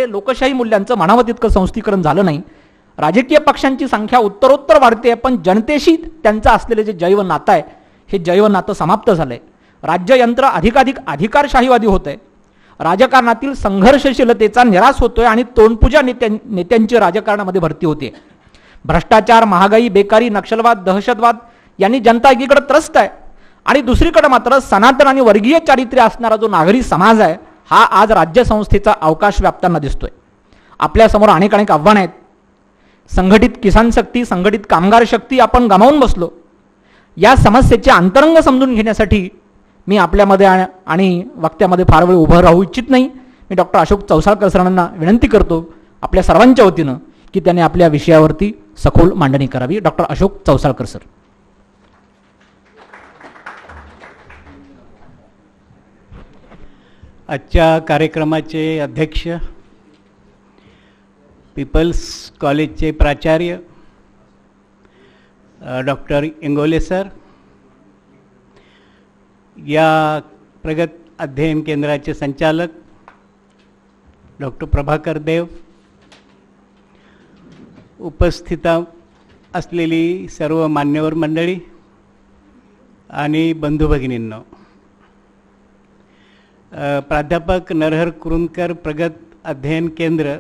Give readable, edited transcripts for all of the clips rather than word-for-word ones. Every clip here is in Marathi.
लोकशाही मूल्यांचं म्हणावं तितकं संस्थीकरण झालं नाही. राजकीय पक्षांची संख्या उत्तरोत्तर वाढते, पण जनतेशी त्यांचं असलेले जे जैव नातं आहे हे जैव नातं समाप्त झालंय. राज्ययंत्र अधिकाधिक अधिकारशाहीवादी होतंय. राजकारणातील संघर्षशीलतेचा निराश होतोय आणि तोंडपूजा नेत्यांची राजकारणामध्ये भरती होते. भ्रष्टाचार, महागाई, बेकारी, नक्षलवाद, दहशतवाद यांनी जनता एकीकडे त्रस्त आहे आणि दुसरीकडे मात्र सनातन आणि वर्गीय चारित्र्य असणारा जो नागरी समाज आहे हा आज राज्यसंस्थेचा अवकाश व्यापताना दिसतोय. आपल्यासमोर अनेक आव्हानं आहेत. संघटित किसान शक्ती, संघटित कामगार शक्ती आपण गमावून बसलो. या समस्येचे अंतरंग समजून घेण्यासाठी मी आपल्यामध्ये आणि वक्त्यामध्ये फार वेळ उभं राहू इच्छित नाही. मी डॉक्टर अशोक चौसाळकर सरांना विनंती करतो आपल्या सर्वांच्या वतीनं की त्यांनी आपल्या विषयावरती सखोल मांडणी करावी. Doctor Ashok Chausalkar sir. आजच्या कार्यक्रमाचे अध्यक्ष, पीपल्स कॉलेजचे प्राचार्य डॉक्टर इंगोले सर, या प्रगत अध्ययन केंद्राचे संचालक डॉक्टर प्रभाकर देव, उपस्थित असलेली सर्व मान्यवर मंडळी आणि बंधू भगिनींनो, प्राध्यापक नरहर कुरुंदकर प्रगत अध्ययन केंद्र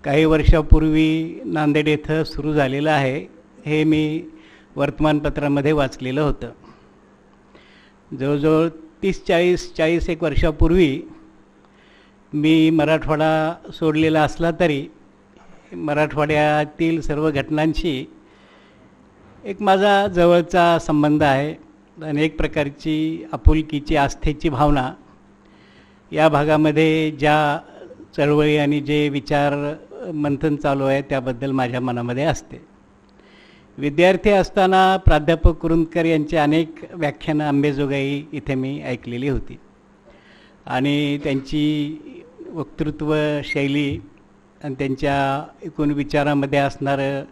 काही वर्षापूर्वी नांदेड येथे सुरू झालेलं आहे हे मी वर्तमानपत्रामध्ये वाचलेलं होतं. जवळजवळ 30-40 एक वर्षापूर्वी मी मराठवाडा सोडलेला असला तरी मराठवाड्यातील सर्व घटनांशी एक माझा जवळचा संबंध आहे आणि एक प्रकारची आपुलकीची, आस्थेची भावना या भागामध्ये ज्या चळवळी आणि जे विचार मंथन चालू आहे त्याबद्दल माझ्या मनामध्ये असते. विद्यार्थी असताना प्राध्यापक कुरुंदकर यांचे अनेक व्याख्यानं अंबेजोगाई इथे मी ऐकलेली होती आणि त्यांची वक्तृत्व शैली आणि त्यांच्या एकूण विचारामध्ये असणारं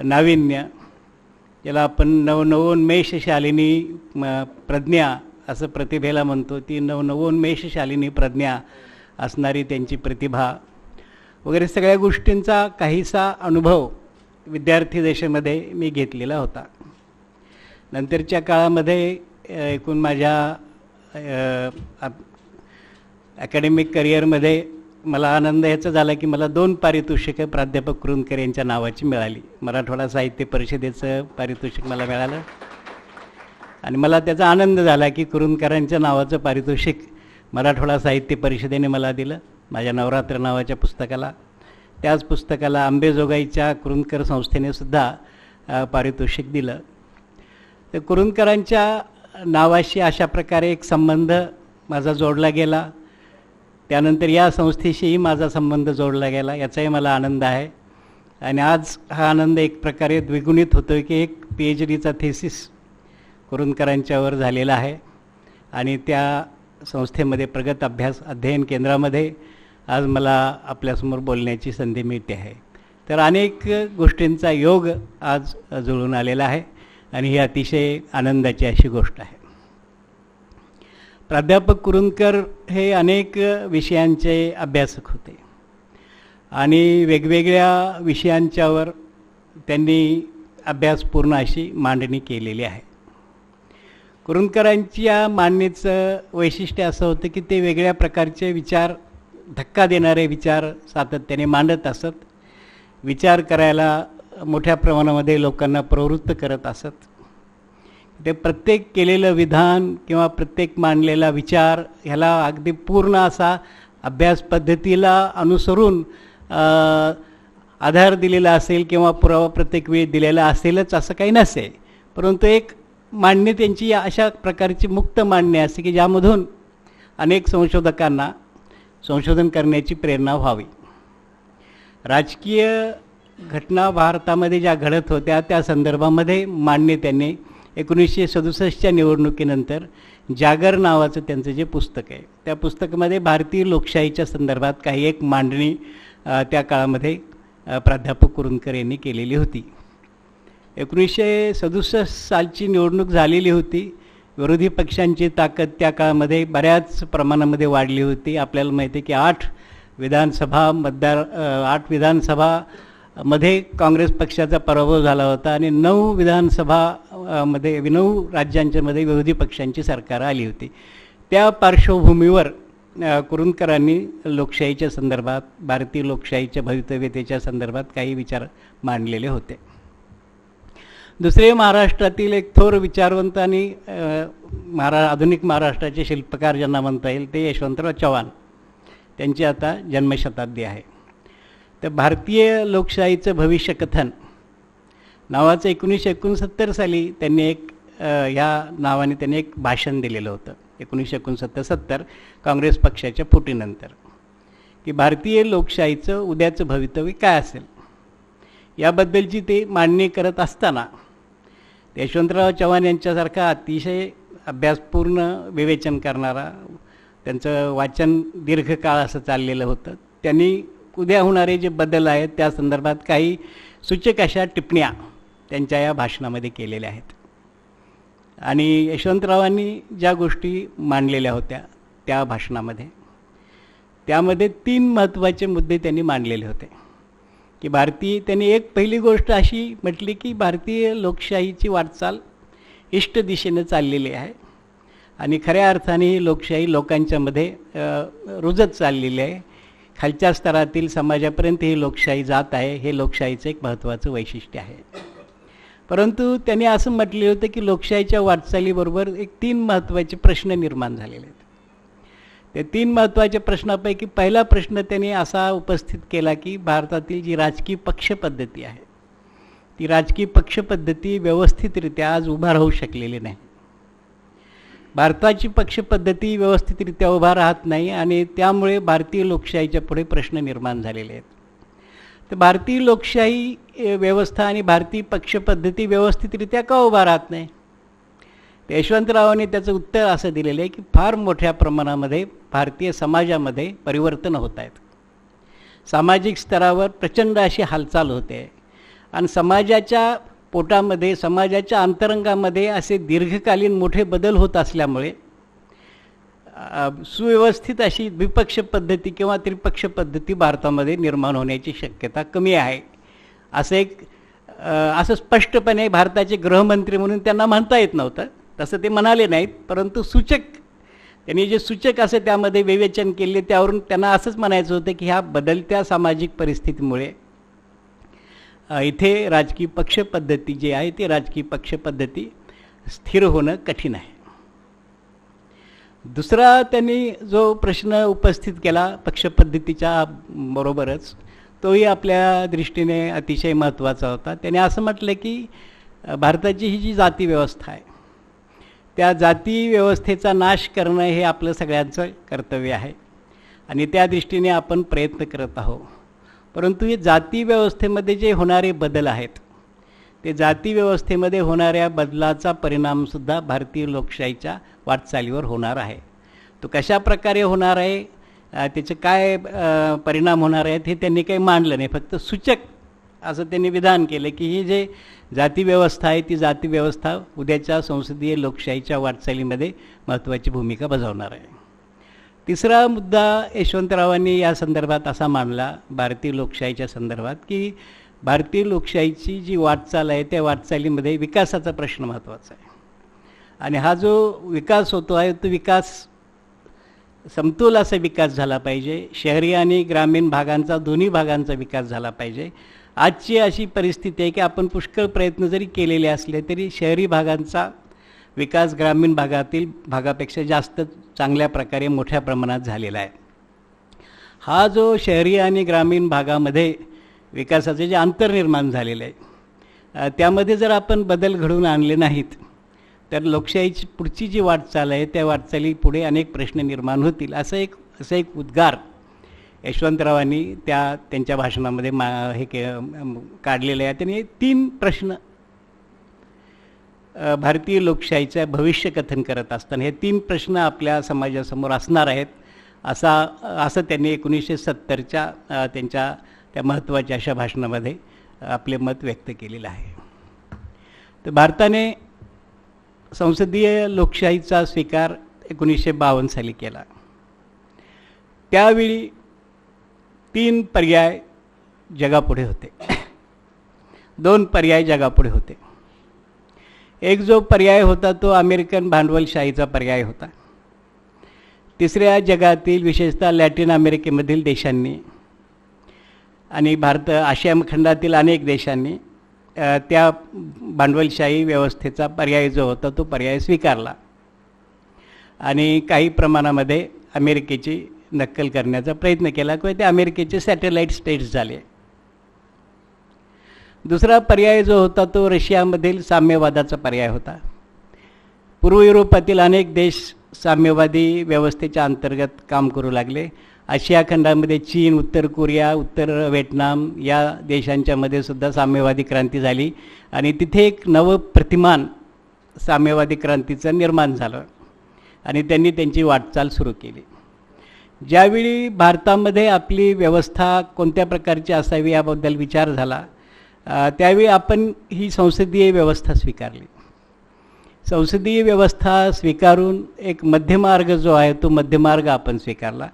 नाविन्य, ज्याला आपण नवोन्मेषशालिनी प्रज्ञा असं प्रतिभेला म्हणतो, ती नवोन्मेषशालिनी प्रज्ञा असणारी त्यांची प्रतिभा वगैरे सगळ्या गोष्टींचा काहीसा अनुभव विद्यार्थी दशेमध्ये मी घेतलेला होता. नंतरच्या काळामध्ये एकूण माझ्या अकॅडमिक करिअरमध्ये मला आनंद याचा झाला की मला 2 पारितोषिकं प्राध्यापक कुरुंदकर यांच्या नावाची मिळाली. मराठवाडा साहित्य परिषदेचं पारितोषिक मला मिळालं आणि मला त्याचा आनंद झाला की कुरुंदकरांच्या नावाचं पारितोषिक मराठवाडा साहित्य परिषदेने मला दिलं माझ्या नवरात्र नावाच्या पुस्तकाला. त्याच पुस्तकाला अंबेजोगाईच्या कुरुंदकर संस्थेने सुद्धा पारितोषिक दिलं. तर कुरुंदकरांच्या नावाशी अशा प्रकारे एक संबंध माझा जोडला गेला. त्यानंतर या संस्थेशीही माझा संबंध जोडला गेला, याचाही मला आनंद आहे. आणि आज हा आनंद एक प्रकारे द्विगुणित होतो की एक PhDचा थेसिस कुरुंदकरांच्यावर झालेला आहे आणि त्या संस्थेमध्ये प्रगत अध्ययन केंद्रामध्ये आज मला आपल्यासमोर बोलण्याची संधी मिळते आहे. तर अनेक गोष्टींचा योग आज जुळून आलेला आहे आणि ही अतिशय आनंदाची अशी गोष्ट आहे. प्राध्यापक कुरुंदकर हे अनेक विषयांचे अभ्यासक होते आणि वेगवेगळ्या विषयांच्यावर त्यांनी अभ्यासपूर्ण अशी मांडणी केलेली आहे. कुरुंदकरांच्या मांडणीचं वैशिष्ट्य असं होतं की ते वेगळ्या प्रकारचे विचार, धक्का देणारे विचार सातत्याने मांडत असत. विचार करायला मोठ्या प्रमाणामध्ये लोकांना प्रवृत्त करत असत. ते प्रत्येक केलेलं विधान किंवा प्रत्येक मांडलेला विचार ह्याला अगदी पूर्ण असा अभ्यास पद्धतीला अनुसरून आधार दिलेला असेल किंवा पुरावा प्रत्येक वेळी दिलेला असेलच असं काही नसे, परंतु एक मांडणी त्यांची अशा प्रकारची मुक्त मांडणी असते की ज्यामधून अनेक संशोधकांना संशोधन करण्याची प्रेरणा व्हावी. राजकीय घटना भारतामध्ये ज्या घडत होत्या त्या संदर्भामध्ये मांडणी त्यांनी 1967च्या निवडणुकीनंतर जागर नावाचं त्यांचं जे पुस्तक आहे त्या पुस्तकामध्ये भारतीय लोकशाहीच्या संदर्भात काही एक मांडणी त्या काळामध्ये प्राध्यापक कुरुंदकर यांनी केलेली होती. 1967 सालची निवडणूक झालेली होती. विरोधी पक्षांची ताकद त्या काळामध्ये बऱ्याच प्रमाणामध्ये वाढली होती. आपल्याला माहिती आहे की 8 विधानसभा 8 विधानसभामध्ये काँग्रेस पक्षाचा पराभव झाला होता आणि 9 विधानसभामध्ये 9 राज्यांच्यामध्ये विरोधी पक्षांची सरकार आली होती. त्या पार्श्वभूमीवर कुरूंदकरांनी लोकशाहीच्या संदर्भात, भारतीय लोकशाहीच्या भवितव्यतेच्या संदर्भात काही विचार मांडलेले होते. दुसरे महाराष्ट्रातील एक थोर विचारवंत आणि आधुनिक महाराष्ट्राचे शिल्पकार ज्यांना म्हणता येईल ते यशवंतराव चव्हाण. त्यांची आता जन्मशताब्दी आहे. तर भारतीय लोकशाहीचं भविष्य कथन नावाचं 1969 साली त्यांनी ह्या नावाने त्यांनी एक भाषण दिलेलं होतं. 1969 काँग्रेस पक्षाच्या फुटीनंतर, की भारतीय लोकशाहीचं उद्याचं भवितव्य काय असेल याबद्दलची ते मांडणी करत असताना यशवंतराव चव्हाण यांच्यासारखा अतिशय अभ्यासपूर्ण विवेचन करणारा, त्यांचं वाचन दीर्घकाळ असं चाललेलं होतं, त्यांनी उद्या होणारे जे बदल आहेत त्या संदर्भात काही सूचक अशा टिप्पण्या त्यांच्या या भाषणामध्ये केलेल्या आहेत. आणि यशवंतरावांनी ज्या गोष्टी मांडलेल्या होत्या त्या भाषणामध्ये, त्यामध्ये 3 महत्त्वाचे मुद्दे त्यांनी मांडलेले होते. की त्यांनी एक पहिली गोष्ट अशी म्हटली की भारतीय लोकशाहीची वाटचाल इष्ट दिशेनं चाललेली आहे आणि खऱ्या अर्थाने ही लोकशाही लोकांच्यामध्ये रुजत चाललेली आहे. खालच्या स्तरातील समाजापर्यंत ही लोकशाही जात आहे. हे लोकशाहीचं एक महत्त्वाचं वैशिष्ट्य आहे. परंतु त्यांनी असं म्हटले होतं की लोकशाहीच्या वाटचालीबरोबर 3 महत्त्वाचे प्रश्न निर्माण झालेले आहेत. ते 3 महत्त्वाच्या प्रश्नापैकी पहिला प्रश्न त्यांनी असा उपस्थित केला की भारतातील जी राजकीय पक्षपद्धती आहे ती राजकीय पक्षपद्धती व्यवस्थितरित्या आज उभा राहू शकलेली नाही. भारताची पक्षपद्धती व्यवस्थितरित्या उभा राहत नाही आणि त्यामुळे भारतीय लोकशाहीच्या पुढे प्रश्न निर्माण झालेले आहेत. तर भारतीय लोकशाही व्यवस्था आणि भारतीय पक्षपद्धती व्यवस्थितरित्या का उभा राहत नाही. यशवंतरावांनी त्याचं उत्तर असं दिलेलं आहे की फार मोठ्या प्रमाणामध्ये भारतीय समाजामध्ये परिवर्तन होत आहेत. सामाजिक स्तरावर प्रचंड अशी हालचाल होते आणि समाजाच्या पोटामध्ये, समाजाच्या अंतरंगामध्ये असे दीर्घकालीन मोठे बदल होत असल्यामुळे सुव्यवस्थित अशी द्विपक्ष पद्धती किंवा त्रिपक्ष पद्धती भारतामध्ये निर्माण होण्याची शक्यता कमी आहे. असं स्पष्टपणे भारताचे गृहमंत्री म्हणून त्यांना म्हणता येत नव्हतं, तसं ते म्हणाले नाहीत. परंतु त्यांनी जे सूचक असे त्यामध्ये विवेचन केले त्यावरून त्यांना असंच म्हणायचं होतं की ह्या बदलत्या सामाजिक परिस्थितीमुळे इथे राजकीय पक्षपद्धती जी आहे ती राजकीय पक्षपद्धती स्थिर होणं कठीण आहे. दुसरा त्यांनी जो प्रश्न उपस्थित केला पक्षपद्धतीच्या बरोबरच, तोही आपल्या दृष्टीने अतिशय महत्त्वाचा होता. त्याने असं म्हटलं की भारताची ही जी जाती व्यवस्था आहे त्या जाती व्यवस्थेचा नाश करणं हे आपलं सगळ्यांचं कर्तव्य आहे आणि त्या दृष्टीने आपण प्रयत्न करत आहोत. परंतु हे जाती व्यवस्थेमध्ये जे होणारे बदल आहेत ते जाती व्यवस्थेमध्ये होणाऱ्या बदलाचा परिणामसुद्धा भारतीय लोकशाहीच्या वाटचालीवर होणार आहे. तो कशा प्रकारे होणार आहे, त्याचे काय परिणाम होणार आहेत हे त्यांनी काही मांडलं नाही. फक्त सूचक असं त्यांनी विधान केलं की ही जे जाती व्यवस्था आहे ती जाती व्यवस्था उद्याच्या संसदीय लोकशाहीच्या वाटचालीमध्ये महत्त्वाची भूमिका बजावणार आहे. तिसरा मुद्दा यशवंतरावांनी या संदर्भात असा मांडला भारतीय लोकशाहीच्या संदर्भात की भारतीय लोकशाहीची जी वाटचाल आहे त्या वाटचालीमध्ये विकासाचा प्रश्न महत्त्वाचा आहे आणि हा जो विकास होतो आहे तो विकास समतोल असा विकास झाला पाहिजे. शहरी आणि ग्रामीण भागांचा, दोन्ही भागांचा विकास झाला पाहिजे. आजची अशी परिस्थिती आहे की आपण पुष्कळ प्रयत्न जरी केलेले असले तरी शहरी भागांचा विकास ग्रामीण भागापेक्षा जास्त चांगल्या प्रकारे मोठ्या प्रमाणात झालेला आहे. हा जो शहरी आणि ग्रामीण भागामध्ये विकासाचे जे अंतर निर्माण झालेलं आहे त्यामध्ये जर आपण बदल घडवून आणले नाहीत तर लोकशाहीची पुढची जी वाटचाल आहे त्या वाटचाली पुढे अनेक प्रश्न निर्माण होतील. असं एक उद्गार यशवंतरावांनी त्यांच्या भाषणामध्ये काढलेलं आहे. त्यांनी 3 प्रश्न भारतीय लोकशाहीचं भविष्य कथन करत असताना हे 3 प्रश्न आपल्या समाजासमोर असणार आहेत असं त्यांनी 1970च्या त्यांच्या त्या महत्त्वाच्या अशा भाषणामध्ये आपले मत व्यक्त केलेलं आहे. तर भारताने संसदीय लोकशाहीचा स्वीकार 1952 साली केला. त्यावेळी 3 पर्याय जगापुढे होते. 2 पर्याय जगापुढे होते. एक जो पर्याय होता तो अमेरिकन भांडवलशाहीचा पर्याय होता. तिसऱ्या जगातील विशेषतः लॅटिन अमेरिकेमधील देशांनी आणि आशिया खंडातील अनेक देशांनी त्या भांडवलशाही व्यवस्थेचा पर्याय जो होता तो पर्याय स्वीकारला आणि काही प्रमाणामध्ये अमेरिकेची नक्कल करण्याचा प्रयत्न केला किंवा ते अमेरिकेचे सॅटेलाईट स्टेट्स झाले. दुसरा पर्याय जो होता तो रशियामधील साम्यवादाचा पर्याय होता. पूर्व युरोपातील अनेक देश साम्यवादी व्यवस्थेच्या अंतर्गत काम करू लागले. आशिया खंडामध्ये चीन, उत्तर कोरिया, उत्तर व्हिएतनाम या देशांच्यामध्ये सुद्धा साम्यवादी क्रांती झाली आणि तिथे एक नवं प्रतिमान साम्यवादी क्रांतीचं निर्माण झालं आणि त्यांनी त्यांची वाटचाल सुरू केली. ज्यावेळी भारतामध्ये आपली व्यवस्था कोणत्या प्रकारची असावी याबद्दल विचार झाला त्यावेळी आपण ही संसदीय व्यवस्था स्वीकारली. संसदीय व्यवस्था स्वीकारून एक मध्यमार्ग जो आहे तो मध्यमार्ग आपण स्वीकारला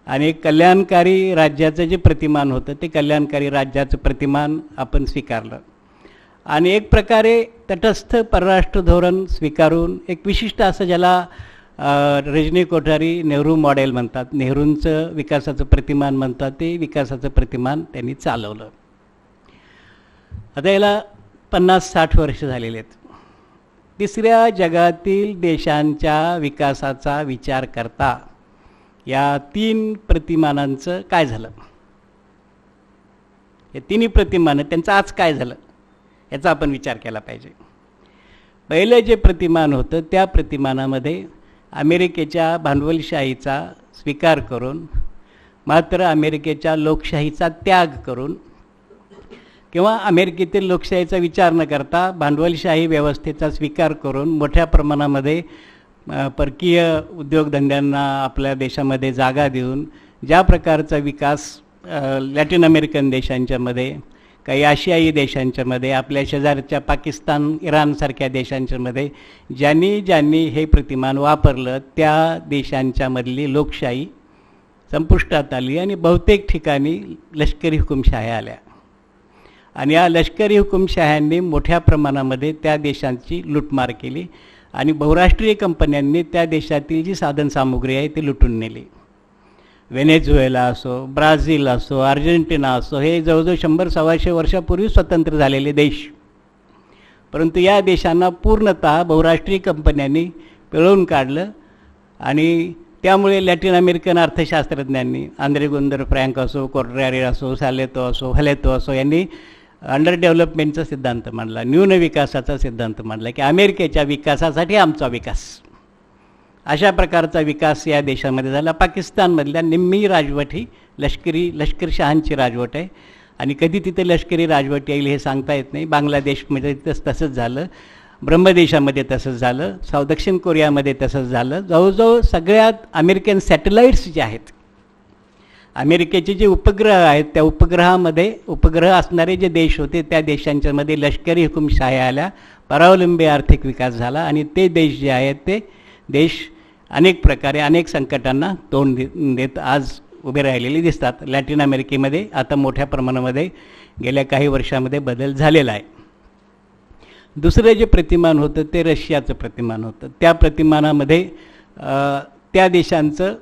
आणि एक कल्याणकारी राज्याचं जे प्रतिमान होतं ते कल्याणकारी राज्याचं प्रतिमान आपण स्वीकारलं आणि एक प्रकारे तटस्थ परराष्ट्र धोरण स्वीकारून एक विशिष्ट असं ज्याला रजनी कोठारी नेहरू मॉडेल म्हणतात, नेहरूंचं विकासाचं प्रतिमान म्हणतात, ते विकासाचं प्रतिमान त्यांनी चालवलं. आता याला 50-60 वर्ष झालेले आहेत. तिसऱ्या जगातील देशांच्या विकासाचा विचार करता या 3 प्रतिमानांचं काय झालं, हे 3 प्रतिमानं त्यांचं आज काय झालं याचा आपण विचार केला पाहिजे. पहिलं जे प्रतिमान होतं त्या प्रतिमानामध्ये अमेरिकेच्या भांडवलशाहीचा स्वीकार करून मात्र अमेरिकेच्या लोकशाहीचा त्याग करून किंवा अमेरिकेतील लोकशाहीचा विचार न करता भांडवलशाही व्यवस्थेचा स्वीकार करून मोठ्या प्रमाणामध्ये परकीय उद्योगधंद्यांना आपल्या देशामध्ये जागा देऊन ज्या प्रकारचा विकास लॅटिन अमेरिकन देशांच्यामध्ये, काही आशियाई देशांच्यामध्ये, आपल्या शेजारच्या पाकिस्तान, इराणसारख्या देशांच्यामध्ये ज्यांनी हे प्रतिमान वापरलं त्या देशांच्यामधली लोकशाही संपुष्टात आली आणि बहुतेक ठिकाणी लष्करी हुकुमशाह्या आल्या आणि या लष्करी हुकुमशाह्यांनी मोठ्या प्रमाणामध्ये त्या देशांची लूटमार केली आणि बहुराष्ट्रीय कंपन्यांनी त्या देशातील जी साधनसामुग्री आहे ती लुटून नेली. व्हेनेझुएला असो, ब्राझील असो, अर्जेंटिना असो, हे जवळजवळ 100-125 वर्षापूर्वी स्वतंत्र झालेले देश, परंतु या देशांना पूर्णतः बहुराष्ट्रीय कंपन्यांनी पिळवून काढलं आणि त्यामुळे लॅटिन अमेरिकन अर्थशास्त्रज्ञांनी आंद्रे गुंदर फ्रँक असो, कोर्रारी असो, सालेतो असो, हलेतो असो यांनी अंडर डेव्हलपमेंटचा सिद्धांत मांडला, न्यून विकासाचा सिद्धांत मांडला की अमेरिकेच्या विकासासाठी आमचा विकास, अशा प्रकारचा विकास या देशामध्ये झाला. पाकिस्तानमधल्या निम्मी राजवट ही लष्करशहांची राजवट आहे आणि कधी तिथे लष्करी राजवट येईल हे सांगता येत नाही. बांगलादेशमध्ये तसंच झालं, ब्रह्मदेशामध्ये तसंच झालं, दक्षिण कोरियामध्ये तसंच झालं. जवळजवळ सगळ्यात अमेरिकन सॅटेलाईट्स जे आहेत, अमेरिकेचे जे उपग्रह आहेत त्या उपग्रह असणारे जे देश होते त्या देशांच्यामध्ये लष्करी हुकुमशाह्या आल्या, परावलंबी आर्थिक विकास झाला आणि ते देश जे आहेत ते देश अनेक प्रकारे अनेक संकटांना तोंड देत आज उभे राहिलेले दिसतात. लॅटिन अमेरिकेमध्ये आता मोठ्या प्रमाणामध्ये गेल्या काही वर्षामध्ये बदल झालेला आहे. दुसरं जे प्रतिमान होतं ते रशियाचं प्रतिमान होतं. त्या प्रतिमानामध्ये त्या देशांचं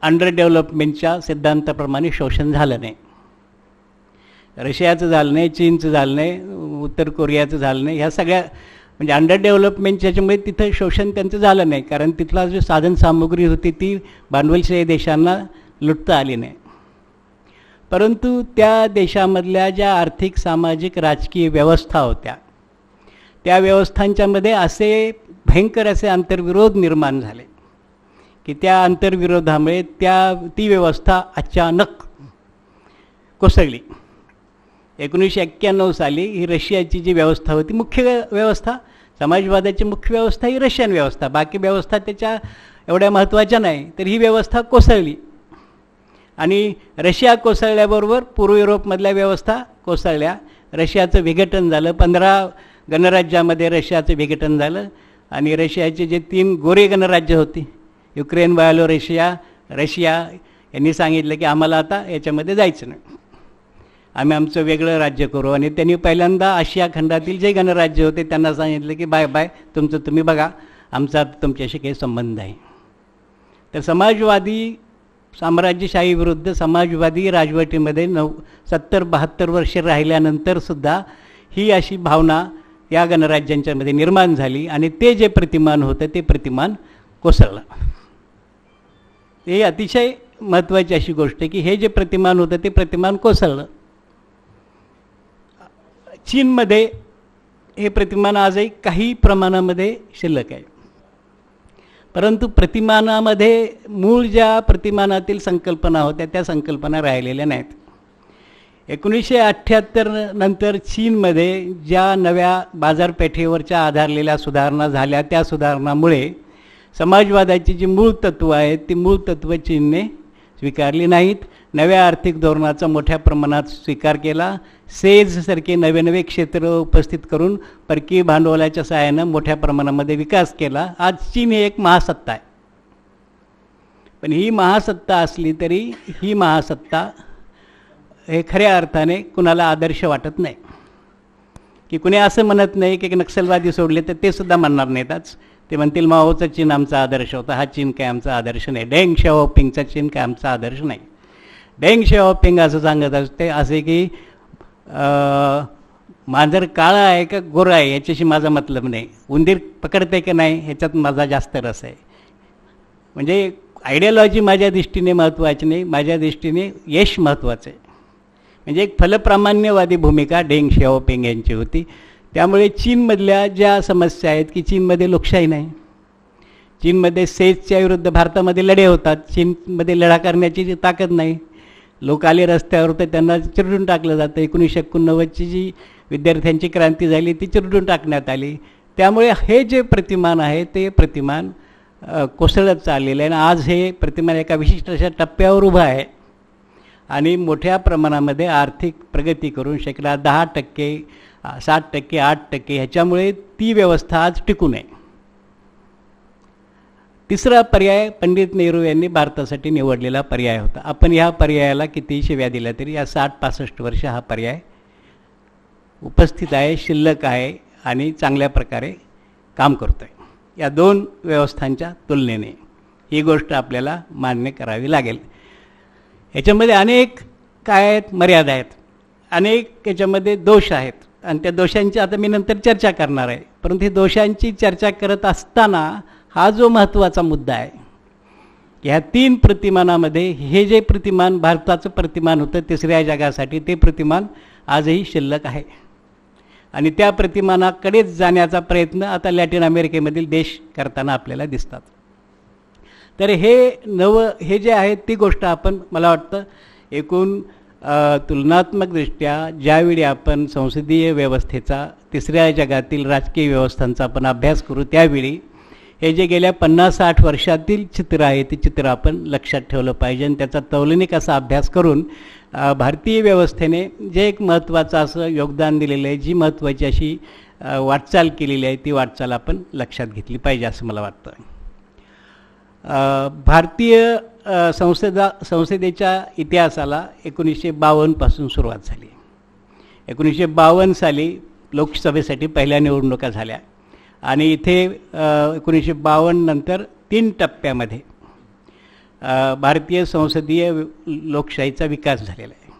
अंडर डेव्हलपमेंटच्या सिद्धांताप्रमाणे शोषण झालं नाही. रशियाचं झालं नाही, चीनचं झालं नाही, उत्तर कोरियाचं झालं नाही. ह्या सगळ्या म्हणजे अंडर डेव्हलपमेंटच्या ह्याच्यामुळे तिथं शोषण त्यांचं झालं नाही, कारण तिथला जो साधनसामुग्री होती ती भांडवलशाही देशांना लुटता आली नाही. परंतु त्या देशामधल्या ज्या आर्थिक, सामाजिक, राजकीय व्यवस्था होत्या त्या व्यवस्थांच्यामध्ये असे भयंकर असे आंतरविरोध निर्माण झाले की त्या आंतरविरोधामुळे ती व्यवस्था अचानक कोसळली. 1991 साली ही रशियाची जी व्यवस्था होती, मुख्य व्यवस्था समाजवादाची मुख्य व्यवस्था ही रशियन व्यवस्था, बाकी व्यवस्था त्याच्या एवढ्या महत्त्वाच्या नाही, तर ही व्यवस्था कोसळली आणि रशिया कोसळल्याबरोबर पूर्व युरोपमधल्या व्यवस्था कोसळल्या. रशियाचं विघटन झालं, 15 गणराज्यामध्ये रशियाचं विघटन झालं आणि रशियाचे जे 3 गोरे गणराज्य होती, युक्रेन, बायलोरशिया, रशिया, यांनी सांगितलं की आम्हाला आता याच्यामध्ये जायचं नाही, आम्ही आमचं वेगळं राज्य करू. आणि त्यांनी पहिल्यांदा आशिया खंडातील जे गणराज्य होते त्यांना सांगितलं की बाय बाय, तुमचं तुम्ही बघा, आमचा तुमच्याशी काही संबंध आहे. तर समाजवादी साम्राज्यशाही विरुद्ध समाजवादी राजवटीमध्ये 70-72 वर्षे राहिल्यानंतरसुद्धा ही अशी भावना या गणराज्यांच्यामध्ये निर्माण झाली आणि ते जे प्रतिमान होतं ते प्रतिमान कोसळलं. हे अतिशय महत्त्वाची अशी गोष्ट आहे की हे जे प्रतिमान होतं ते प्रतिमान कोसळलं. चीनमध्ये हे प्रतिमान आजही काही प्रमाणामध्ये शिल्लक आहे, परंतु प्रतिमानामध्ये मूळ ज्या प्रतिमानातील संकल्पना होत्या त्या संकल्पना राहिलेल्या नाहीत. 1978 नंतर चीनमध्ये ज्या नव्या बाजारपेठेवरच्या आधारलेल्या सुधारणा झाल्या त्या सुधारणामुळे समाजवादाची जी मूळ तत्त्व आहेत ती मूळ तत्त्व चीनने स्वीकारली नाहीत. नव्या आर्थिक धोरणाचा मोठ्या प्रमाणात स्वीकार केला. सेजसारखे नवे नवे क्षेत्र उपस्थित करून परकीय भांडवलाच्या सहाय्यानं मोठ्या प्रमाणामध्ये विकास केला. आज चीन ही एक महासत्ता आहे, पण ही महासत्ता असली तरी ही महासत्ता हे खऱ्या अर्थाने कुणाला आदर्श वाटत नाही. की कुणी असं म्हणत नाही की नक्षलवादी सोडले तर ते सुद्धा म्हणणार नाहीत. आज ते म्हणतील माओचा चीन आमचा आदर्श होता, हा चीन काय आमचा आदर्श नाही. डेंग शाओपिंगचा चीन काय आमचा आदर्श नाही. डेंग शाओपिंग असं सांगत असते असे की मांजर काळा आहे का गोरा आहे याच्याशी माझा मतलब नाही, उंदीर पकडते की नाही ह्याच्यात माझा जास्त रस आहे. म्हणजे आयडियॉलॉजी माझ्या दृष्टीने महत्त्वाची नाही, माझ्या दृष्टीने यश महत्त्वाचं आहे. म्हणजे एक फलप्रामाण्यवादी भूमिका डेंग शाओपिंग यांची होती. त्यामुळे चीनमधल्या ज्या समस्या आहेत की चीनमध्ये लोकशाही नाही, चीनमध्ये सेजच्या विरुद्ध भारतामध्ये लढे होतात, चीनमध्ये लढा करण्याची जी ताकद नाही, लोक आले रस्त्यावर तर त्यांना चिरडून टाकलं जातं. 1989ची जी विद्यार्थ्यांची क्रांती झाली ती चिरडून टाकण्यात आली. त्यामुळे हे जे प्रतिमान आहे ते प्रतिमान कोसळत चाललेलं आहे. आणि आज हे प्रतिमान एका विशिष्ट अशा टप्प्यावर उभं आहे आणि मोठ्या प्रमाणामध्ये आर्थिक प्रगती करून 10%, 7%, 8% ह्याच्यामुळे ती व्यवस्था आज टिकू नये. तिसरा पर्याय पंडित नेहरू यांनी भारतासाठी निवडलेला पर्याय होता. आपण ह्या पर्यायाला कितीही शिव्या दिल्या तरी या 60-65 वर्ष हा पर्याय उपस्थित आहे, शिल्लक आहे आणि चांगल्या प्रकारे काम करतो आहे. या दोन व्यवस्थांच्या तुलनेने ही गोष्ट आपल्याला मान्य करावी लागेल. याच्यामध्ये अनेक काय आहेत, मर्यादा आहेत, अनेक याच्यामध्ये दोष आहेत आणि त्या दोषांची आता मी नंतर चर्चा करणार आहे. परंतु ही दोषांची चर्चा करत असताना हा जो महत्त्वाचा मुद्दा आहे, ह्या 3 प्रतिमानामध्ये हे जे प्रतिमान भारताचं प्रतिमान होतं तिसऱ्या जगासाठी ते प्रतिमान आजही शिल्लक आहे आणि त्या प्रतिमानाकडेच जाण्याचा प्रयत्न आता लॅटिन अमेरिकेमधील देश करताना आपल्याला दिसतात. तर हे जे आहे ती गोष्ट आपण मला वाटतं एकूण तुलनात्मकदृष्ट्या ज्यावेळी आपण संसदीय व्यवस्थेचा तिसऱ्या जगातील राजकीय व्यवस्थांचा आपण अभ्यास करू त्यावेळी हे जे गेल्या 50-60 वर्षातील चित्र आहे ते चित्र आपण लक्षात ठेवलं पाहिजे आणि त्याचा तौलनिक असा अभ्यास करून भारतीय व्यवस्थेने जे एक महत्त्वाचं असं योगदान दिलेलं आहे, जी महत्त्वाची अशी वाटचाल केलेली आहे ती वाटचाल आपण लक्षात घेतली पाहिजे असं मला वाटतं. भारतीय संसदेच्या इतिहासाला 1952 पासून सुरुवात झाली. 1952 साली लोकसभेसाठी पहिल्या निवडणुका झाल्या आणि इथे 1952 नंतर 3 टप्प्यामध्ये भारतीय संसदीय लोकशाहीचा विकास झालेला आहे.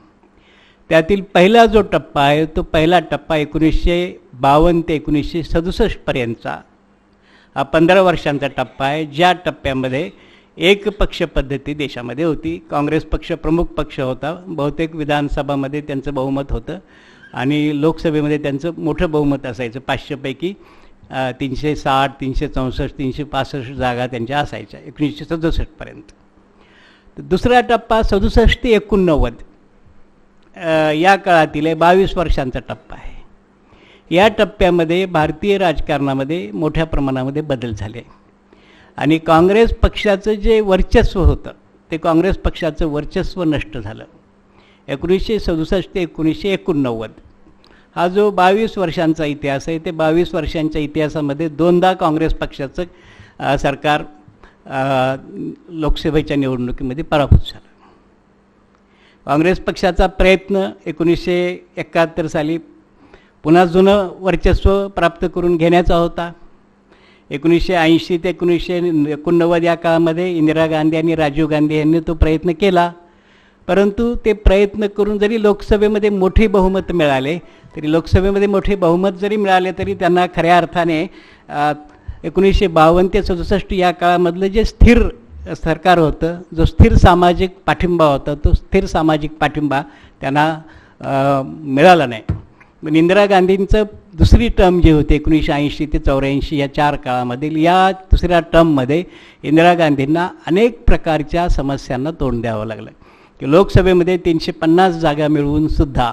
त्यातील पहिला जो टप्पा आहे तो पहिला टप्पा 1952 ते 1967 पर्यंतचा हा 15 वर्षांचा टप्पा आहे, ज्या टप्प्यामध्ये एक पक्ष पद्धती देशामध्ये होती. काँग्रेस पक्ष प्रमुख पक्ष होता, बहुतेक विधानसभामध्ये त्यांचं बहुमत होतं आणि लोकसभेमध्ये त्यांचं मोठं बहुमत असायचं. 500 पैकी 360, 364, 365 जागा त्यांच्या असायच्या 1967 पर्यंत. तर दुसरा टप्पा 67 ते 89 या काळातील 22 वर्षांचा टप्पा आहे. या टप्प्यामध्ये भारतीय राजकारणामध्ये मोठ्या प्रमाणामध्ये बदल झाले आणि काँग्रेस पक्षाचं जे वर्चस्व होतं ते काँग्रेस पक्षाचं वर्चस्व नष्ट झालं. 1967 ते 1989 हा जो 22 वर्षांचा इतिहास आहे ते 22 वर्षांच्या इतिहासामध्ये 2दा काँग्रेस पक्षाचं सरकार लोकसभेच्या निवडणुकीमध्ये पराभूत झालं. काँग्रेस पक्षाचा प्रयत्न 1971 साली पुन्हा जुनं वर्चस्व प्राप्त करून घेण्याचा होता. 1980 ते 1989 या काळामध्ये इंदिरा गांधी आणि राजीव गांधी यांनी तो प्रयत्न केला. परंतु ते प्रयत्न करून जरी लोकसभेमध्ये मोठे बहुमत मिळाले, तरी लोकसभेमध्ये मोठे बहुमत जरी मिळाले तरी त्यांना खऱ्या अर्थाने 1952 ते 67 या काळामधलं जे स्थिर सरकार होतं, जो स्थिर सामाजिक पाठिंबा होता, तो स्थिर सामाजिक पाठिंबा त्यांना मिळाला नाही. पण इंदिरा गांधींचं दुसरी टर्म जी होती 1980 ते 84 या 4 काळामधील, या दुसऱ्या टर्ममध्ये इंदिरा गांधींना अनेक प्रकारच्या समस्यांना तोंड द्यावं लागलं की लोकसभेमध्ये 350 जागा मिळवूनसुद्धा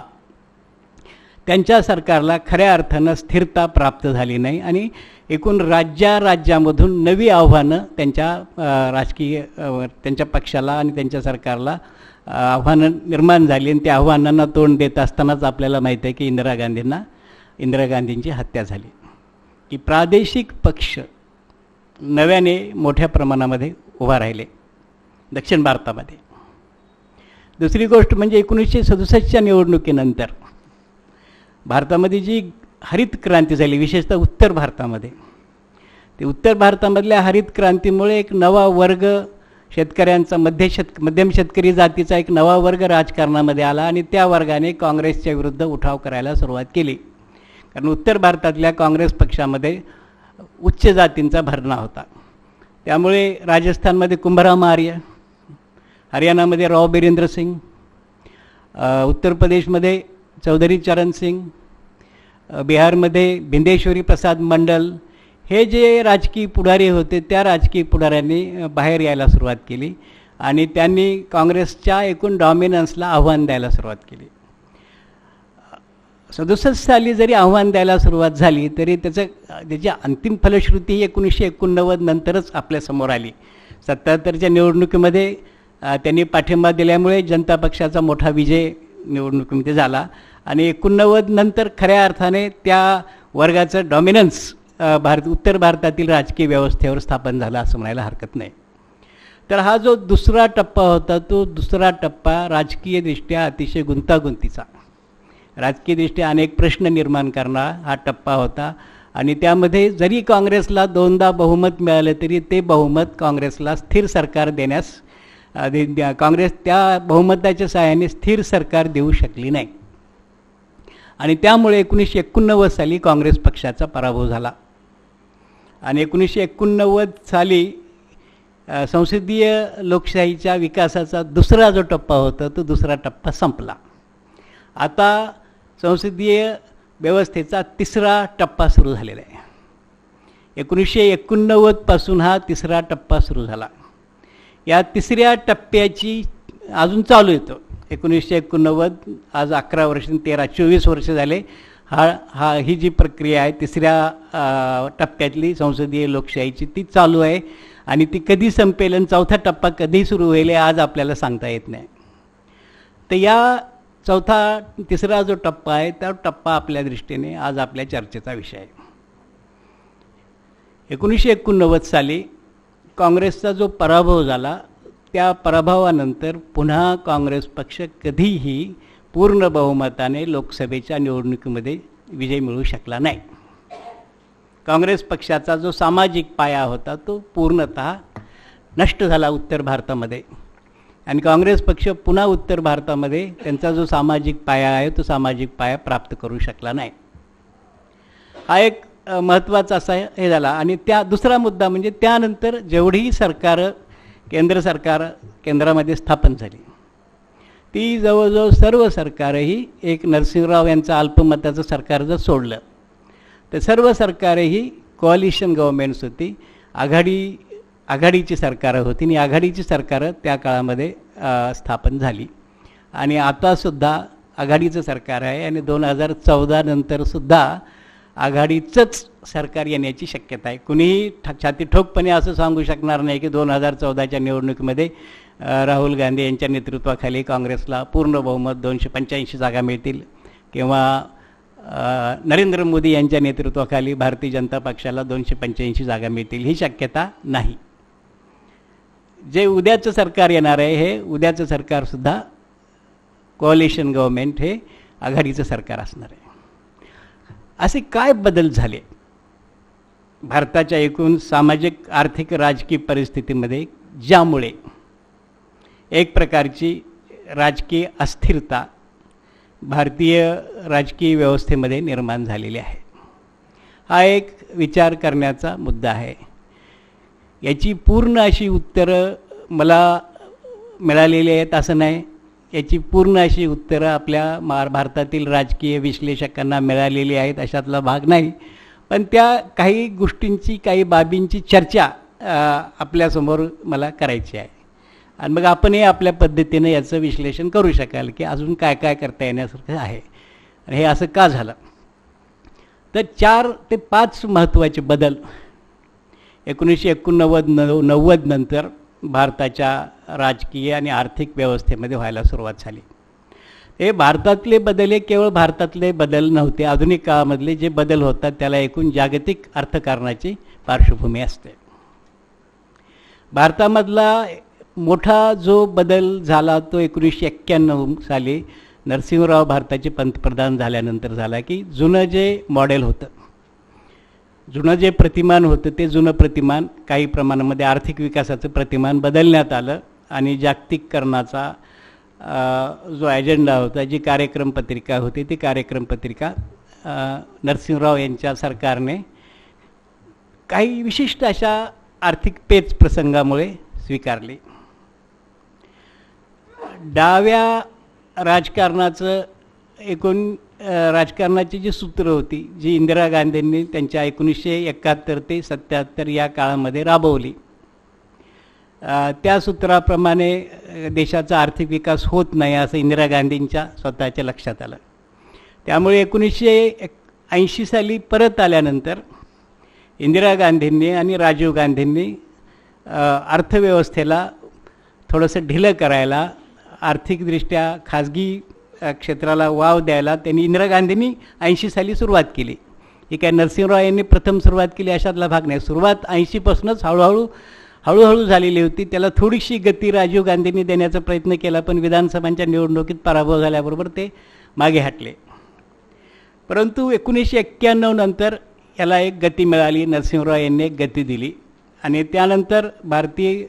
त्यांच्या सरकारला खऱ्या अर्थानं स्थिरता प्राप्त झाली नाही आणि एकूण राज्यामधून नवी आव्हानं त्यांच्या पक्षाला आणि त्यांच्या सरकारला आव्हानं निर्माण झाली आणि त्या आव्हानांना तोंड देत असतानाच आपल्याला माहीत आहे की इंदिरा गांधींची हत्या झाली. की प्रादेशिक पक्ष नव्याने मोठ्या प्रमाणामध्ये उभा राहिले दक्षिण भारतामध्ये. दुसरी गोष्ट म्हणजे 1967च्या निवडणुकीनंतर भारतामध्ये जी हरित क्रांती झाली, विशेषतः उत्तर भारतामध्ये, ते उत्तर भारतामधल्या हरित क्रांतीमुळे एक नवा वर्ग शेतकऱ्यांचा मध्यम शेतकरी जातीचा एक नवा वर्ग राजकारणामध्ये आला आणि त्या वर्गाने काँग्रेसच्या विरुद्ध उठाव करायला सुरुवात केली. कारण उत्तर भारतातल्या काँग्रेस पक्षामध्ये उच्च जातींचा भरणा होता. त्यामुळे राजस्थानमध्ये कुंभराम आर्य, हरियाणामध्ये राव बिरेंद्र सिंग, उत्तर प्रदेशमध्ये चौधरी चरण सिंग, बिहारमध्ये भिंदेश्वरी प्रसाद मंडल, हे जे राजकीय पुढारी होते त्या राजकीय पुढाऱ्यांनी बाहेर यायला सुरुवात केली आणि त्यांनी काँग्रेसच्या एकूण डॉमिनन्सला आव्हान द्यायला सुरुवात केली. 67 साली जरी आव्हान द्यायला सुरुवात झाली तरी त्याची अंतिम फलश्रुती 1989 नंतरच आपल्यासमोर आली. 77च्या निवडणुकीमध्ये त्यांनी पाठिंबा दिल्यामुळे जनता पक्षाचा मोठा विजय निवडणुकीमध्ये झाला आणि 89 नंतर खऱ्या अर्थाने त्या वर्गाचं डॉमिनन्स उत्तर भारतातील राजकीय व्यवस्थेवर स्थापन झाला असं म्हणायला हरकत नाही. तर हा जो दुसरा टप्पा होता, तो दुसरा टप्पा राजकीयदृष्ट्या अतिशय गुंतागुंतीचा, राजकीयदृष्ट्या अनेक प्रश्न निर्माण करणारा हा टप्पा होता आणि त्यामध्ये जरी काँग्रेसला 2दा बहुमत मिळालं तरी ते बहुमत काँग्रेसला स्थिर सरकार देण्यास काँग्रेस त्या बहुमताच्या सहाय्याने स्थिर सरकार देऊ शकली नाही आणि त्यामुळे 1989 साली काँग्रेस पक्षाचा पराभव झाला आणि 1989 साली संसदीय लोकशाहीच्या विकासाचा दुसरा जो टप्पा होता तो दुसरा टप्पा संपला. आता संसदीय व्यवस्थेचा तिसरा टप्पा सुरू झालेला आहे. 1989 पासून हा तिसरा टप्पा सुरू झाला. या तिसऱ्या टप्प्याची अजून चालू येतो. 1989 आज 11 वर्ष 24 वर्ष झाले. ही जी प्रक्रिया आहे तिसऱ्या टप्प्यातली संसदीय लोकशाहीची ती चालू आहे आणि ती कधी संपेल आणि चौथा टप्पा कधी सुरू होईल आज आपल्याला सांगता येत नाही. तर या तिसरा जो टप्पा आहे त्या टप्पा आपल्या दृष्टीने आज आपल्या चर्चेचा विषय आहे. 1989 साली काँग्रेसचा जो पराभव झाला त्या पराभवानंतर पुन्हा काँग्रेस पक्ष कधीही पूर्ण बहुमताने लोकसभेच्या निवडणुकीमध्ये विजय मिळवू शकला नाही. काँग्रेस पक्षाचा जो सामाजिक पाया होता तो पूर्णतः नष्ट झाला उत्तर भारतामध्ये आणि काँग्रेस पक्ष पुन्हा उत्तर भारतामध्ये त्यांचा जो सामाजिक पाया आहे तो सामाजिक पाया प्राप्त करू शकला नाही. हा एक महत्त्वाचा असा हे झाला. आणि दुसरा मुद्दा म्हणजे त्यानंतर जेवढी केंद्र सरकार केंद्रामध्ये स्थापन झाली ती जवळजवळ सर्व सरकारही एक नरसिंहराव यांचं अल्पमताचं सरकार जर सोडलं तर सर्व सरकारही कोअलिशन गव्हर्नमेंट्स होती, आघाडीची सरकारं होती आणि आघाडीची सरकारं त्या काळामध्ये स्थापन झाली आणि आतासुद्धा आघाडीचं सरकार आहे आणि 2014 नंतरसुद्धा आघाडीचंच सरकार येण्याची शक्यता आहे. कुणीही छाती ठोकपणे असं सांगू शकणार नाही की 2014च्या निवडणुकीमध्ये राहुल गांधी यांच्या नेतृत्वाखाली काँग्रेसला पूर्ण बहुमत 285 जागा मिळतील किंवा नरेंद्र मोदी यांच्या नेतृत्वाखाली भारतीय जनता पक्षाला 285 जागा मिळतील, ही शक्यता नाही. जे उद्याचं सरकार येणार आहे हे उद्याचं सरकारसुद्धा कोअलिशन गव्हर्मेंट हे आघाडीचं सरकार असणार आहे. असे काय बदल झाले भारताच्या एकूण सामाजिक आर्थिक राजकीय परिस्थितीमध्ये, ज्यामुळे एक प्रकारची राजकीय अस्थिरता भारतीय राजकीय व्यवस्थेमध्ये निर्माण झालेली आहे. हा एक विचार करण्याचा मुद्दा आहे. याची पूर्ण अशी उत्तरं मला मिळालेली आहेत असं नाही. याची पूर्ण अशी उत्तरं आपल्या भारतातील राजकीय विश्लेषकांना मिळालेली आहेत अशातला भाग नाही. पण त्या काही गोष्टींची, काही बाबींची चर्चा आपल्यासमोर मला करायची आहे. आणि मग आपणही आपल्या पद्धतीनं याचं विश्लेषण करू शकाल की अजून काय काय करता येण्यासारखं आहे आणि हे असं का झालं. तर 4 ते 5 महत्त्वाचे बदल 1989 नंतर भारताच्या राजकीय आणि आर्थिक व्यवस्थेमध्ये व्हायला सुरुवात झाली. हे भारतातले बदल हे केवळ भारतातले बदल नव्हते. आधुनिक काळामधले जे बदल होतात त्याला एकूण जागतिक अर्थकारणाची पार्श्वभूमी असते. भारतामधला मोठा जो बदल झाला तो 1991 साली नरसिंहराव भारताचे पंतप्रधान झाल्यानंतर झाला की जुनं जे मॉडेल होतं, जुनं जे प्रतिमान होतं ते जुनं प्रतिमान काही प्रमाणामध्ये आर्थिक विकासाचं प्रतिमान बदलण्यात आलं आणि जागतिकीकरणाचा जो अजेंडा होता, जी कार्यक्रम पत्रिका होती, ती कार्यक्रम पत्रिका नरसिंहराव यांच्या सरकारने काही विशिष्ट अशा आर्थिक पेच प्रसंगामुळे स्वीकारली. डाव्या राजकारणाचं एकूण राजकारणाची जी सूत्र होती, जी इंदिरा गांधींनी त्यांच्या 1971 ते 77 या काळामध्ये राबवली, त्या सूत्राप्रमाणे देशाचा आर्थिक विकास होत नाही असं इंदिरा गांधींच्या स्वतःच्या लक्षात आलं. त्यामुळे 1980 साली परत आल्यानंतर इंदिरा गांधींनी आणि राजीव गांधींनी अर्थव्यवस्थेला थोडंसं ढिलं करायला, आर्थिकदृष्ट्या खाजगी क्षेत्राला वाव द्यायला त्यांनी इंदिरा गांधींनी 80 साली सुरुवात केली. ही काय नरसिंहराव यांनी प्रथम सुरुवात केली अशातला भाग नाही. सुरुवात 80पासूनच हळूहळू झालेली होती. त्याला थोडीशी गती राजीव गांधींनी देण्याचा प्रयत्न केला, पण विधानसभांच्या निवडणुकीत पराभव झाल्याबरोबर ते मागे हटले. परंतु 1991 नंतर याला एक गती मिळाली. नरसिंहराव यांनी एक गती दिली आणि त्यानंतर भारतीय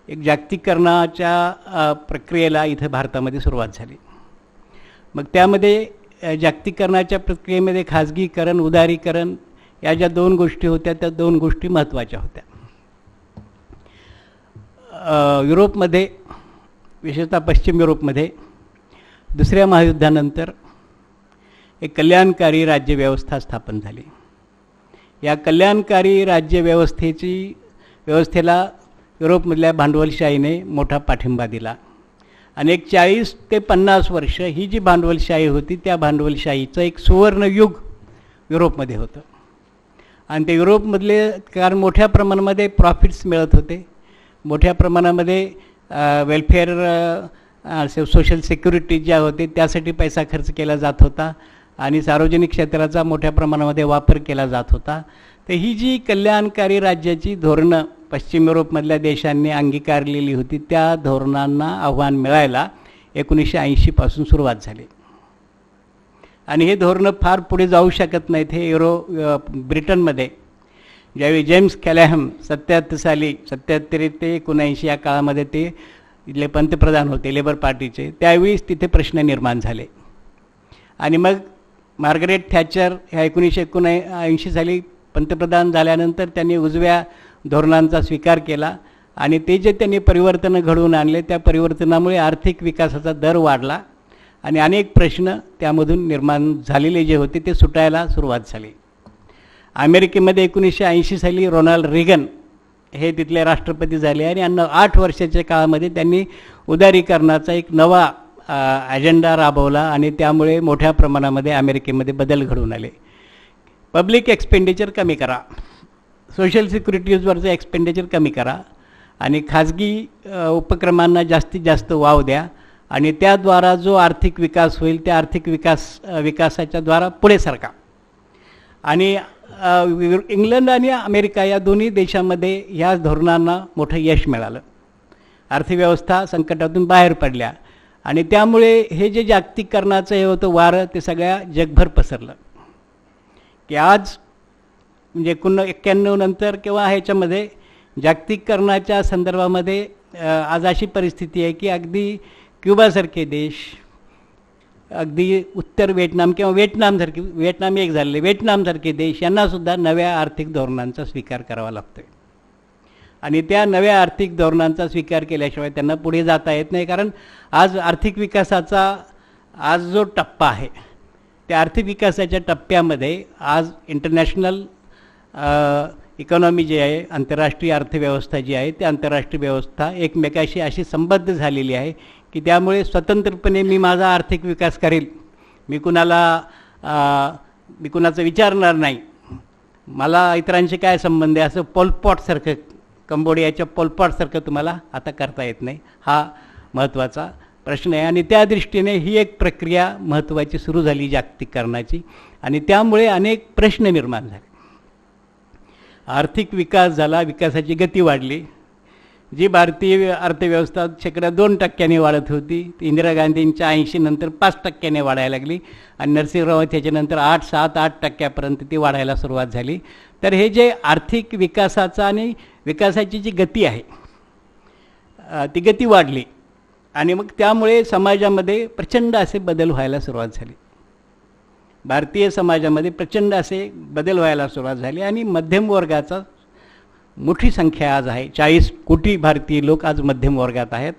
एक जागतिकीकरणाच्या प्रक्रियेला इथं भारतामध्ये सुरुवात झाली. मग त्यामध्ये जागतिकीकरणाच्या प्रक्रियेमध्ये खाजगीकरण, उदारीकरण या ज्या 2 गोष्टी होत्या त्या 2 गोष्टी महत्त्वाच्या होत्या. युरोपमध्ये, विशेषतः पश्चिम युरोपमध्ये दुसऱ्या महायुद्धानंतर एक कल्याणकारी राज्यव्यवस्था स्थापन झाली. या कल्याणकारी व्यवस्थेला युरोपमधल्या भांडवलशाहीने मोठा पाठिंबा दिला. आणि एक 40 ते 50 वर्ष ही जी भांडवलशाही होती त्या भांडवलशाहीचं एक सुवर्णयुग युरोपमध्ये होतं. आणि ते युरोपमधले कारण मोठ्या प्रमाणामध्ये प्रॉफिट्स मिळत होते, मोठ्या प्रमाणामध्ये वेलफेअर, सोशल सिक्युरिटी ज्या होते त्यासाठी पैसा खर्च केला जात होता आणि सार्वजनिक क्षेत्राचा मोठ्या प्रमाणामध्ये वापर केला जात होता. तर ही जी कल्याणकारी राज्याची धोरणं पश्चिम युरोपमधल्या देशांनी अंगीकारलेली होती त्या धोरणांना आव्हान मिळायला 1980पासून सुरुवात झाली. आणि हे धोरणं फार पुढे जाऊ शकत नाहीत. हे ब्रिटनमध्ये ज्यावेळी जेम्स कॅलहॅम 77 साली 77 ते 79 या काळामध्ये ते इथले पंतप्रधान होते लेबर पार्टीचे, त्यावेळीच तिथे प्रश्न निर्माण झाले. आणि मग मार्गरेट थॅचर ह्या 1979 साली पंतप्रधान झाल्यानंतर त्यांनी उजव्या धोरणांचा स्वीकार केला आणि ते जे त्यांनी परिवर्तनं घडवून आणले त्या परिवर्तनामुळे आर्थिक विकासाचा दर वाढला आणि अनेक प्रश्न त्यामधून निर्माण झालेले जे होते ते सुटायला सुरुवात झाली. अमेरिकेमध्ये 1980 साली रोनाल्ड रेगन हे तिथले राष्ट्रपती झाले आणि 8 वर्षाच्या काळामध्ये त्यांनी उदारीकरणाचा एक नवा अजेंडा राबवला आणि त्यामुळे मोठ्या प्रमाणामध्ये अमेरिकेमध्ये बदल घडून आले. पब्लिक एक्सपेंडिचर कमी करा, सोशल सिक्युरिटीजवरचं एक्सपेंडिचर कमी करा आणि खाजगी उपक्रमांना जास्तीत जास्त वाव द्या आणि त्याद्वारा जो आर्थिक विकास होईल त्या आर्थिक विकासाच्या द्वारा पुढे सरका. आणि इंग्लंड आणि अमेरिका या दोन्ही देशांमध्ये ह्या धोरणांना मोठं यश मिळालं. अर्थव्यवस्था संकटातून बाहेर पडल्या आणि त्यामुळे हे जे जागतिकीकरणाचं हे होतं वारं ते सगळ्या जगभर पसरलं, की आज म्हणजे 91 नंतर किंवा ह्याच्यामध्ये जागतिकीकरणाच्या संदर्भामध्ये आज अशी परिस्थिती आहे की अगदी क्युबासारखे देश, अगदी उत्तर व्हिएतनाम किंवा व्हिएतनाम एक झालेले व्हिएतनामसारखे देश यांनासुद्धा नव्या आर्थिक धोरणांचा स्वीकार करावा लागतो आहे. आणि त्या नव्या आर्थिक धोरणांचा स्वीकार केल्याशिवाय त्यांना पुढे जाता येत नाही. कारण आज आर्थिक विकासाचा आज जो टप्पा आहे त्या आर्थिक विकासाच्या टप्प्यामध्ये आज इंटरनॅशनल इकॉनॉमी जी आहे, आंतरराष्ट्रीय अर्थव्यवस्था जी आहे, ती आंतरराष्ट्रीय व्यवस्था एकमेकाशी अशी संबद्ध झालेली आहे की त्यामुळे स्वतंत्रपणे मी माझा आर्थिक विकास करेल, मी कुणाचं विचारणार नाही, मला इतरांशी काय संबंध आहे, असं पोलपॉटसारखं, कंबोडियाच्या पोलपॉटसारखं तुम्हाला आता करता येत नाही. हा महत्त्वाचा प्रश्न आहे. आणि त्या दृष्टीने ही एक प्रक्रिया महत्त्वाची सुरू झाली जागतिकीकरणाची. आणि त्यामुळे अनेक प्रश्न निर्माण झाले. आर्थिक विकास झाला, विकासाची गती वाढली. जी भारतीय अर्थव्यवस्था 2% वाढत होती, इंदिरा गांधींच्या 80 नंतर 5% वाढायला लागली आणि नरसिंहराव त्याच्यानंतर 7-8% ती वाढायला सुरुवात झाली. तर हे जे आर्थिक विकासाचा आणि विकासाची जी गती आहे ती गती वाढली आणि मग त्यामुळे समाजामध्ये प्रचंड असे बदल व्हायला सुरुवात झाली. भारतीय समाजामध्ये प्रचंड असे बदल व्हायला सुरुवात झाली आणि मध्यम वर्गाचा मोठी संख्या आज आहे. 40 कोटी भारतीय लोक आज मध्यम वर्गात आहेत.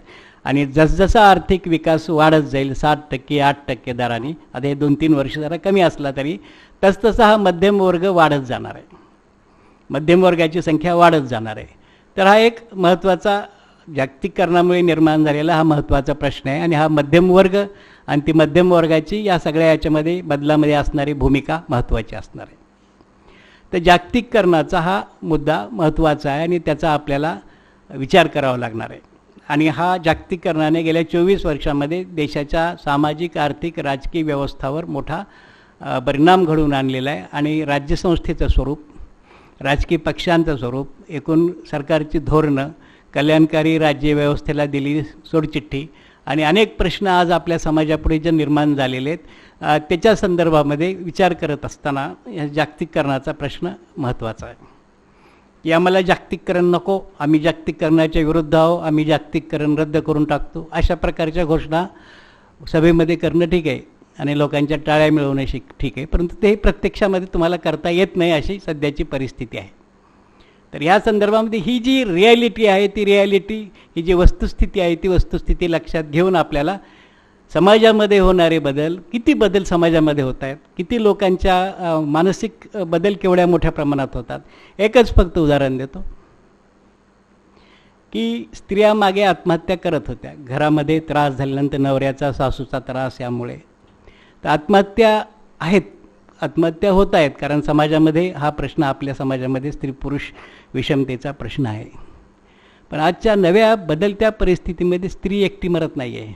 आणि जसजसा आर्थिक विकास वाढत जाईल 7%, 8% दराने, आता हे 2-3 वर्ष जरा कमी असला तरी तसतसा हा मध्यम वर्ग वाढत जाणार आहे, मध्यम वर्गाची संख्या वाढत जाणार आहे. तर हा एक महत्त्वाचा जागतिकीकरणामुळे निर्माण झालेला हा महत्त्वाचा प्रश्न आहे. आणि हा मध्यम वर्ग आणि ती मध्यम वर्गाची या सगळ्या याच्यामध्ये बदलामध्ये असणारी भूमिका महत्त्वाची असणार आहे. तर जागतिकीकरणाचा हा मुद्दा महत्त्वाचा आहे आणि त्याचा आपल्याला विचार करावा लागणार आहे. आणि हा जागतिकीकरणाने गेल्या 24 वर्षामध्ये देशाच्या सामाजिक, आर्थिक, राजकीय व्यवस्थावर मोठा परिणाम घडवून आणलेला आहे. आणि राज्यसंस्थेचं स्वरूप, राजकीय पक्षांचं स्वरूप, एकूण सरकारची धोरणं, कल्याणकारी राज्यव्यवस्थेला दिलेली सोडचिठ्ठी आणि अनेक प्रश्न आज आपल्या समाजापुढे जे निर्माण झालेले आहेत त्याच्या संदर्भामध्ये विचार करत असताना या जागतिकीकरणाचा प्रश्न महत्त्वाचा आहे. की आम्हाला जागतिकीकरण नको, आम्ही जागतिकीकरणाच्या विरुद्ध आहोत, आम्ही जागतिकीकरण रद्द करून टाकतो, अशा प्रकारच्या घोषणा सभेमध्ये करणं ठीक आहे आणि लोकांच्या टाळ्या मिळवणं ठीक आहे, परंतु ते प्रत्यक्षामध्ये तुम्हाला करता येत नाही अशी सध्याची परिस्थिती आहे. तर या संदर्भामध्ये ही जी रिॲलिटी आहे ती रिॲलिटी, ही जी वस्तुस्थिती आहे ती वस्तुस्थिती लक्षात घेऊन आपल्याला समाजामध्ये होणारे बदल, किती बदल समाजामध्ये होत आहेत, किती लोकांच्या मानसिक बदल केवढ्या मोठ्या प्रमाणात होतात. एकच फक्त उदाहरण देतो की स्त्रिया मागे आत्महत्या करत होत्या, घरामध्ये त्रास झाल्यानंतर नवऱ्याचा, सासूचा त्रास यामुळे. तर आत्महत्या आहेत, आत्महत्या होत आहेत कारण समाजामध्ये हा प्रश्न, आपल्या समाजामध्ये स्त्री पुरुष विषमतेचा प्रश्न आहे. पण आजच्या नव्या बदलत्या परिस्थितीमध्ये स्त्री एकटी मरत नाही आहे.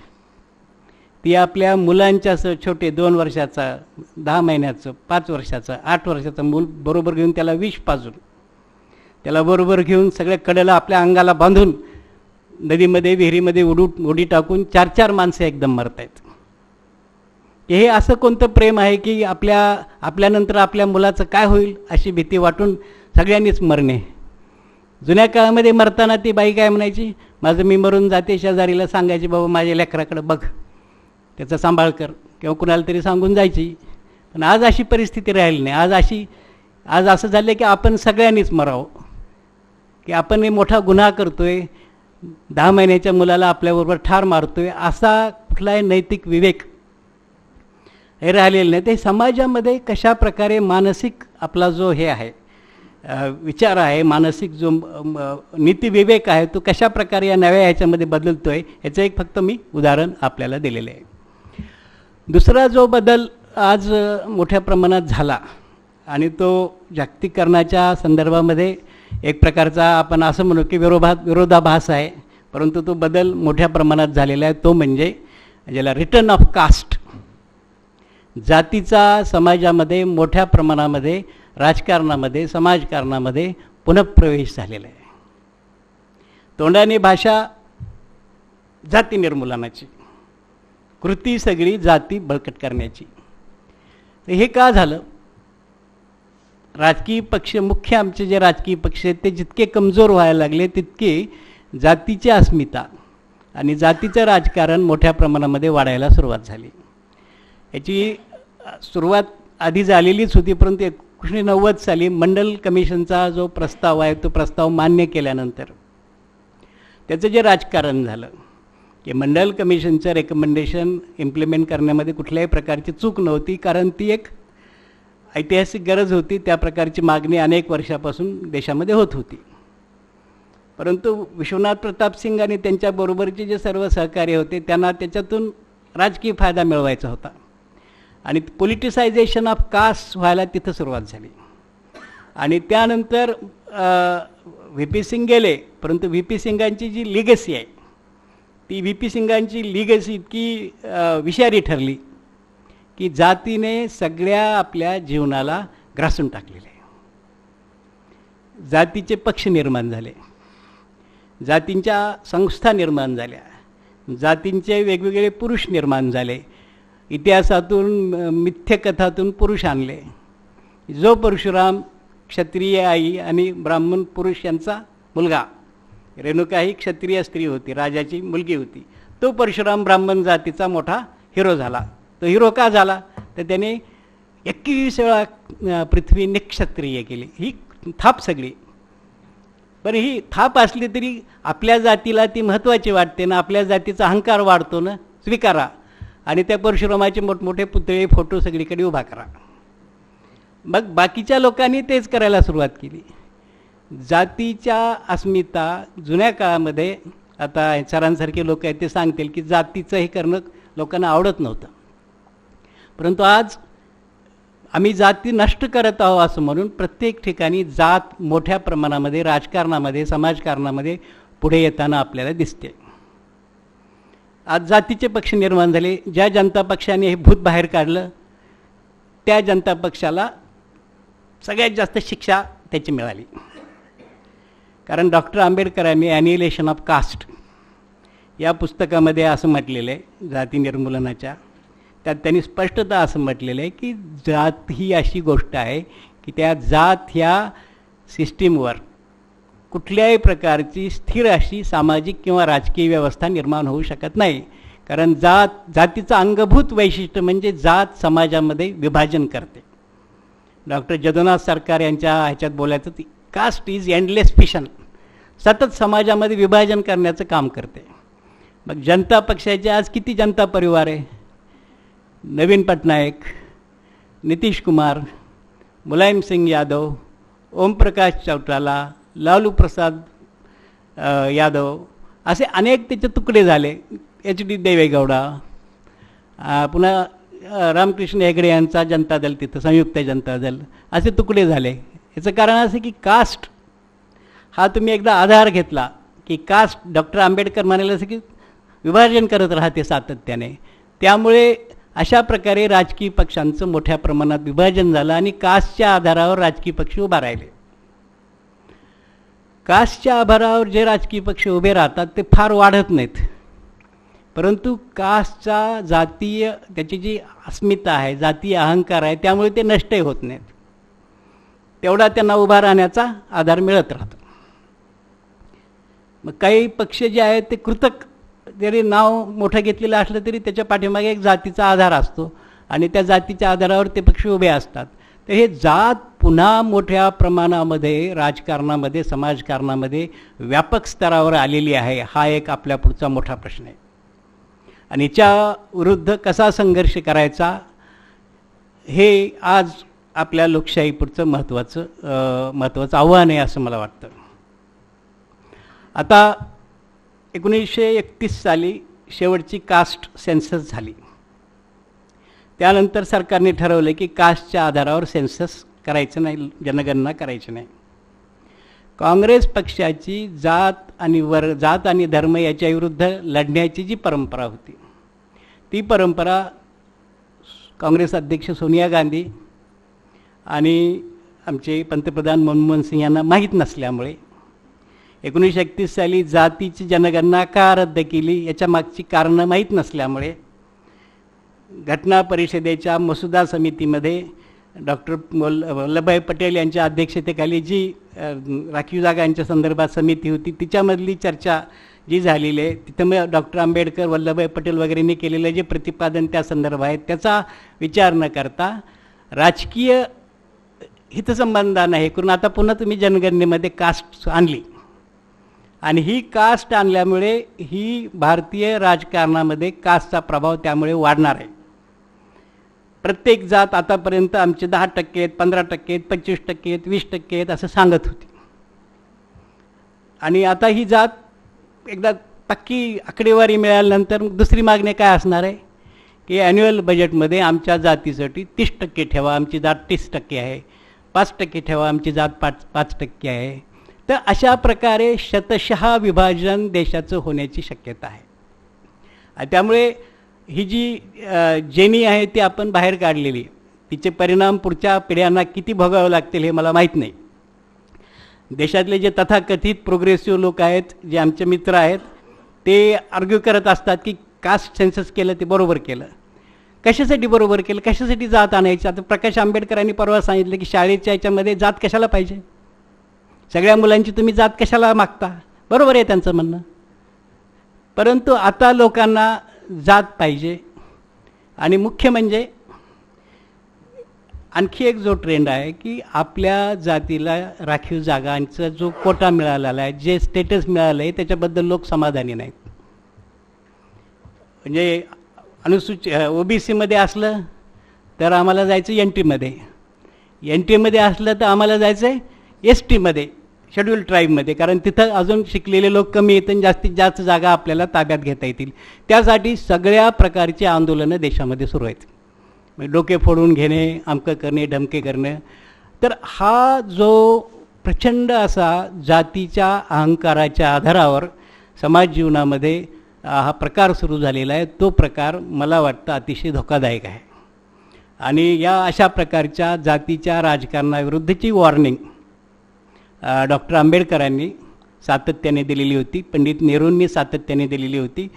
ती आपल्या मुलांच्या छोटे 2 वर्षाचा, 10 महिन्याचं, 5 वर्षाचं, 8 वर्षाचं मूल बरोबर घेऊन त्याला विष पाजून, त्याला बरोबर घेऊन सगळ्या कडेला आपल्या अंगाला बांधून नदीमध्ये, विहिरीमध्ये उडी टाकून 4-4 माणसं एकदम मरत आहेत. हे असं कोणतं प्रेम आहे की आपल्यानंतर आपल्या मुलाचं काय होईल अशी भीती वाटून सगळ्यांनीच मरणे. जुन्या काळामध्ये मरताना ती बाई काय म्हणायची, माझं मी मरून जाते, शेजारीला सांगायची बाबा माझ्या लेकराकडं बघ, त्याचा सांभाळ कर, किंवा कुणाला तरी सांगून जायची. पण आज अशी परिस्थिती राहिली नाही. आज असं झालं की आपण सगळ्यांनीच मरावं, की आपण मोठा गुन्हा करतोय, 10 महिन्याच्या मुलाला आपल्याबरोबर ठार मारतोय, असा कुठलाही नैतिक विवेक हे राहिलेलं नाही. ते समाजामध्ये कशा प्रकारे मानसिक आपला जो हे आहे विचार आहे, मानसिक जो नीतिविवेक आहे, तो कशा प्रकारे या नव्या ह्याच्यामध्ये बदलतो आहे ह्याचं एक फक्त मी उदाहरण आपल्याला दिलेलं आहे. दुसरा जो बदल आज मोठ्या प्रमाणात झाला आणि तो जागतिकीकरणाच्या संदर्भामध्ये एक प्रकारचा आपण असं म्हणू की विरोधाभास आहे, परंतु तो बदल मोठ्या प्रमाणात झालेला आहे. तो म्हणजे ज्याला रिटर्न ऑफ कास्ट, जातीचा समाजामध्ये मोठ्या प्रमाणामध्ये राजकारणामध्ये, समाजकारणामध्ये पुनःप्रवेश झालेला आहे. तोंडाने भाषा जाती निर्मूलनाची, कृती सगळी जाती बळकट करण्याची. तर हे का झालं? राजकीय पक्ष, मुख्य आमचे जे राजकीय पक्ष आहेत ते जितके कमजोर व्हायला लागले तितके जातीची अस्मिता आणि जातीचं राजकारण मोठ्या प्रमाणामध्ये वाढायला सुरुवात झाली. याची सुरुवात आधी झालेलीच होती, परंतु 1990 साली मंडल कमिशनचा जो प्रस्ताव आहे तो प्रस्ताव मान्य केल्यानंतर त्याचं जे राजकारण झालं की मंडल कमिशनचं रेकमेंडेशन इम्प्लिमेंट करण्यामध्ये कुठल्याही प्रकारची चूक नव्हती, कारण ती एक ऐतिहासिक गरज होती. त्या प्रकारची मागणी अनेक वर्षापासून देशामध्ये होत होती. परंतु विश्वनाथ प्रताप सिंग आणि त्यांच्याबरोबरचे जे सर्व सहकारी होते त्यांना त्याच्यातून राजकीय फायदा मिळवायचा होता आणि पॉलिटिसायझेशन ऑफ कास्ट व्हायला तिथं सुरुवात झाली. आणि त्यानंतर व्ही पी सिंग गेले, परंतु व्ही पी सिंगांची जी लिगसी आहे ती व्ही पी सिंगांची लिगसी इतकी विषारी ठरली की जातीने सगळ्या आपल्या जीवनाला ग्रासून टाकलेले. जातीचे पक्ष निर्माण झाले, जातींच्या संस्था निर्माण झाल्या, जातींचे वेगवेगळे पुरुष निर्माण झाले. इतिहासातून मिथ्यकथातून पुरुष आणले. जो परशुराम क्षत्रिय आई आणि ब्राह्मण पुरुष यांचा मुलगा, रेणुका ही क्षत्रिय स्त्री होती, राजाची मुलगी होती, तो परशुराम ब्राह्मण जातीचा मोठा हिरो झाला. तो हिरो का झाला? तर त्याने 21 वेळा पृथ्वी निक्षत्रिय केली. ही थाप सगळी. पण ही थाप असली तरी आपल्या जातीला ती महत्त्वाची वाटते ना, आपल्या जातीचा अहंकार वाढतो ना, स्वीकारा. आणि त्या परशुरामाचे मोठमोठे पुतळे फोटो सगळीकडे उभा करा. मग बाकीच्या लोकांनी तेच करायला सुरुवात केली. जातीच्या अस्मिता जुन्या काळामध्ये, आता सरांसारखे लोक आहेत ते सांगतील की जातीचं हे करणं लोकांना आवडत नव्हतं, परंतु आज आम्ही जाती नष्ट करत आहोत असं म्हणून प्रत्येक ठिकाणी जात मोठ्या प्रमाणामध्ये राजकारणामध्ये, समाजकारणामध्ये पुढे येताना आपल्याला दिसते. आज जातीचे पक्ष निर्माण झाले. ज्या जनता पक्षाने हे भूत बाहेर काढलं त्या जनता पक्षाला सगळ्यात जास्त शिक्षा त्याची मिळाली. कारण डॉक्टर आंबेडकरांनी ॲनिहिलेशन ऑफ कास्ट या पुस्तकामध्ये असं म्हटलेलं आहे, जाती निर्मूलनाच्या, त्यात त्यांनी स्पष्टतः असं म्हटलेलं आहे की जात ही अशी गोष्ट आहे की त्या जात ह्या सिस्टीमवर कुठल्याही प्रकारची स्थिर अशी सामाजिक किंवा राजकीय व्यवस्था निर्माण होऊ शकत नाही. कारण जातीचं अंगभूत वैशिष्ट्य म्हणजे जात समाजामध्ये विभाजन करते. डॉक्टर जदुनाथ सरकार यांच्या ह्याच्यात बोलायचं ती कास्ट इज एंडलेस फिशन, सतत समाजामध्ये विभाजन करण्याचं काम करते. मग जनता पक्षाचे आज किती जनता परिवार आहे? नवीन पटनायक, नितीश कुमार, मुलायम सिंग यादव, ओमप्रकाश चौटाला, लालू प्रसाद यादव, असे अनेक त्याचे तुकडे झाले. एच डी देवेगौडा, पुन्हा रामकृष्ण हेगडे यांचा जनता दल, तिथं संयुक्त जनता दल, असे तुकडे झाले. याचं कारण असं की कास्ट हा तुम्ही एकदा आधार घेतला की कास्ट, डॉक्टर आंबेडकर म्हणाले असं की विभाजन करत राहते सातत्याने. त्यामुळे अशा प्रकारे राजकीय पक्षांचं मोठ्या प्रमाणात विभाजन झालं आणि कास्टच्या आधारावर राजकीय पक्ष उभा राहिले. कास्टच्या आधारावर जे राजकीय पक्ष उभे राहतात ते फार वाढत नाहीत, परंतु कास्टचा जातीय त्याची जी अस्मिता आहे, जातीय अहंकार आहे, त्यामुळे ते नष्टही होत नाहीत. तेवढा त्यांना उभा राहण्याचा आधार मिळत राहतो. मग काही पक्ष जे आहेत ते कृतक, जरी नाव मोठं घेतलेलं असलं तरी त्याच्या पाठीमागे एक जातीचा आधार असतो आणि त्या जातीच्या आधारावर ते पक्ष उभे असतात. तर हे जात पुन्हा मोठ्या प्रमाणामध्ये राजकारणामध्ये, समाजकारणामध्ये व्यापक स्तरावर आलेली आहे. हा एक आपल्या पुढचा मोठा प्रश्न आहे आणि याच्या विरुद्ध कसा संघर्ष करायचा हे आज आपल्या लोकशाही पुढचं महत्त्वाचं आव्हान आहे असं मला वाटतं. आता 1931 साली शेवटची कास्ट सेन्सस झाली. त्यानंतर सरकारने ठरवलं की कास्टच्या आधारावर सेन्सस करायचं नाही, जनगणना करायची नाही. काँग्रेस पक्षाची जात आणि धर्म याच्या विरुद्ध लढण्याची जी परंपरा होती ती परंपरा काँग्रेस अध्यक्ष सोनिया गांधी आणि आमचे पंतप्रधान मनमोहन सिंग यांना माहीत नसल्यामुळे 1931 साली जातीची जनगणना का रद्द केली याच्या मागची कारणं माहीत नसल्यामुळे घटना परिषदेच्या मसुदा समितीमध्ये डॉक्टर वल्लभभाई पटेल यांच्या अध्यक्षतेखाली जी राखीव जागांच्या संदर्भात समिती होती तिच्यामधली चर्चा जी झालेली आहे तिथं मग डॉक्टर आंबेडकर वल्लभभाई पटेल वगैरेंनी केलेलं जे प्रतिपादन त्या संदर्भात आहे त्याचा विचार न करता राजकीय हितसंबंधानं हे करून आता पुन्हा तुम्ही जनगणनेमध्ये कास्ट आणली आणि ही कास्ट आणल्यामुळे ही भारतीय राजकारणामध्ये कास्टचा प्रभाव त्यामुळे वाढणार आहे. प्रत्येक जात आतापर्यंत आमचे 10% आहेत, 15% आहेत, 25% आहेत, 20% आहेत असं सांगत होती आणि आता ही जात एकदा पक्की आकडेवारी मिळाल्यानंतर दुसरी मागणी काय असणार आहे की ॲन्युअल बजेटमध्ये आमच्या जातीसाठी 30% ठेवा, आमची जात 30% आहे, 5% ठेवा, आमची जात 5% आहे. तर अशा प्रकारे शतशः विभाजन देशाचं होण्याची शक्यता आहे. त्यामुळे ही जी जेनी आहे ती आपण बाहेर काढलेली, तिचे परिणाम पुढच्या पिढ्यांना किती भोगावे लागतील हे मला माहीत नाही. देशातले जे तथाकथित प्रोग्रेसिव्ह लोक आहेत, जे आमचे मित्र आहेत, ते आर्ग्यू करत असतात की कास्ट सेन्सस केलं ते बरोबर केलं. कशासाठी बरोबर केलं, कशासाठी जात आणायची? आता प्रकाश आंबेडकरांनी परवा सांगितलं की शाळेच्या याच्यामध्ये जात कशाला पाहिजे, सगळ्या मुलांची तुम्ही जात कशाला मागता? बरोबर आहे त्यांचं म्हणणं. परंतु आता लोकांना जात पाहिजे आणि मुख्य म्हणजे आणखी एक जो ट्रेंड आहे की आपल्या जातीला राखीव जागांचा जो कोटा मिळालेला आहे, जे स्टेटस मिळालं आहे त्याच्याबद्दल लोक समाधानी नाहीत. म्हणजे OBC असलं तर आम्हाला जायचं NT, NT असलं तर आम्हाला जायचं आहे ST, शेड्यूल ट्राईबमध्ये, कारण तिथं अजून शिकलेले लोक कमी येतात आणि जास्तीत जास्त जागा आपल्याला ताब्यात घेता येतील. त्यासाठी सगळ्या प्रकारची आंदोलनं देशामध्ये सुरू आहेत. डोके फोडून घेणे, अमकं करणे, ढमके करणे. तर हा जो प्रचंड असा जातीच्या अहंकाराच्या आधारावर समाज जीवनामध्ये हा प्रकार सुरू झालेला आहे, तो प्रकार मला वाटतं अतिशय धोकादायक आहे. आणि या अशा प्रकारच्या जातीच्या राजकारणाविरुद्धची वॉर्निंग डॉक्टर आंबेडकरांनी सातत्याने दिलेली होती, पंडित नेहरूंनी सातत्याने दिलेली होती.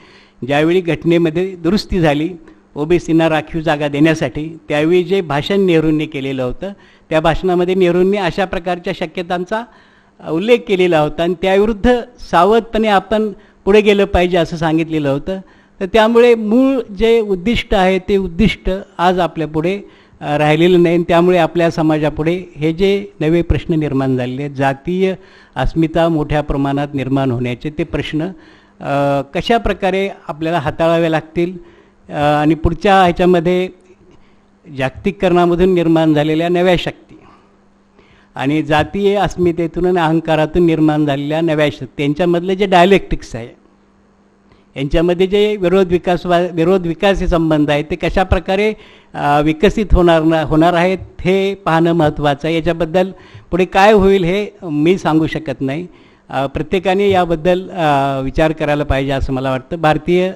ज्यावेळी घटनेमध्ये दुरुस्ती झाली OBCना राखीव जागा देण्यासाठी, त्यावेळी जे भाषण नेहरूंनी केलेलं होतं त्या भाषणामध्ये नेहरूंनी अशा प्रकारच्या शक्यतांचा उल्लेख केलेला होता आणि त्याविरुद्ध सावधपणे आपण पुढे गेलं पाहिजे असं सांगितलेलं होतं. तर त्यामुळे मूळ जे उद्दिष्ट आहे ते उद्दिष्ट आज आपल्यापुढे राहिलेलं नाही. त्यामुळे आपल्या समाजापुढे हे जे नवे प्रश्न निर्माण झालेले आहेत, जातीय अस्मिता मोठ्या प्रमाणात निर्माण होण्याचे ते प्रश्न कशा प्रकारे आपल्याला हाताळावे लागतील आणि पुढच्या ह्याच्यामध्ये जागतिकीकरणामधून निर्माण झालेल्या नव्या शक्ती आणि जातीय अस्मितेतून आणि अहंकारातून निर्माण झालेल्या नव्या शक्ती यांच्यामधले जे डायलेक्टिक्स आहे, यांच्यामध्ये जे विरोध विकासी संबंध आहेत ते कशा प्रकारे विकसित होणार आहेत हे पाहणं महत्त्वाचं आहे. याच्याबद्दल पुढे काय होईल हे मी सांगू शकत नाही. प्रत्येकाने याबद्दल विचार करायला पाहिजे असं मला वाटतं. भारतीय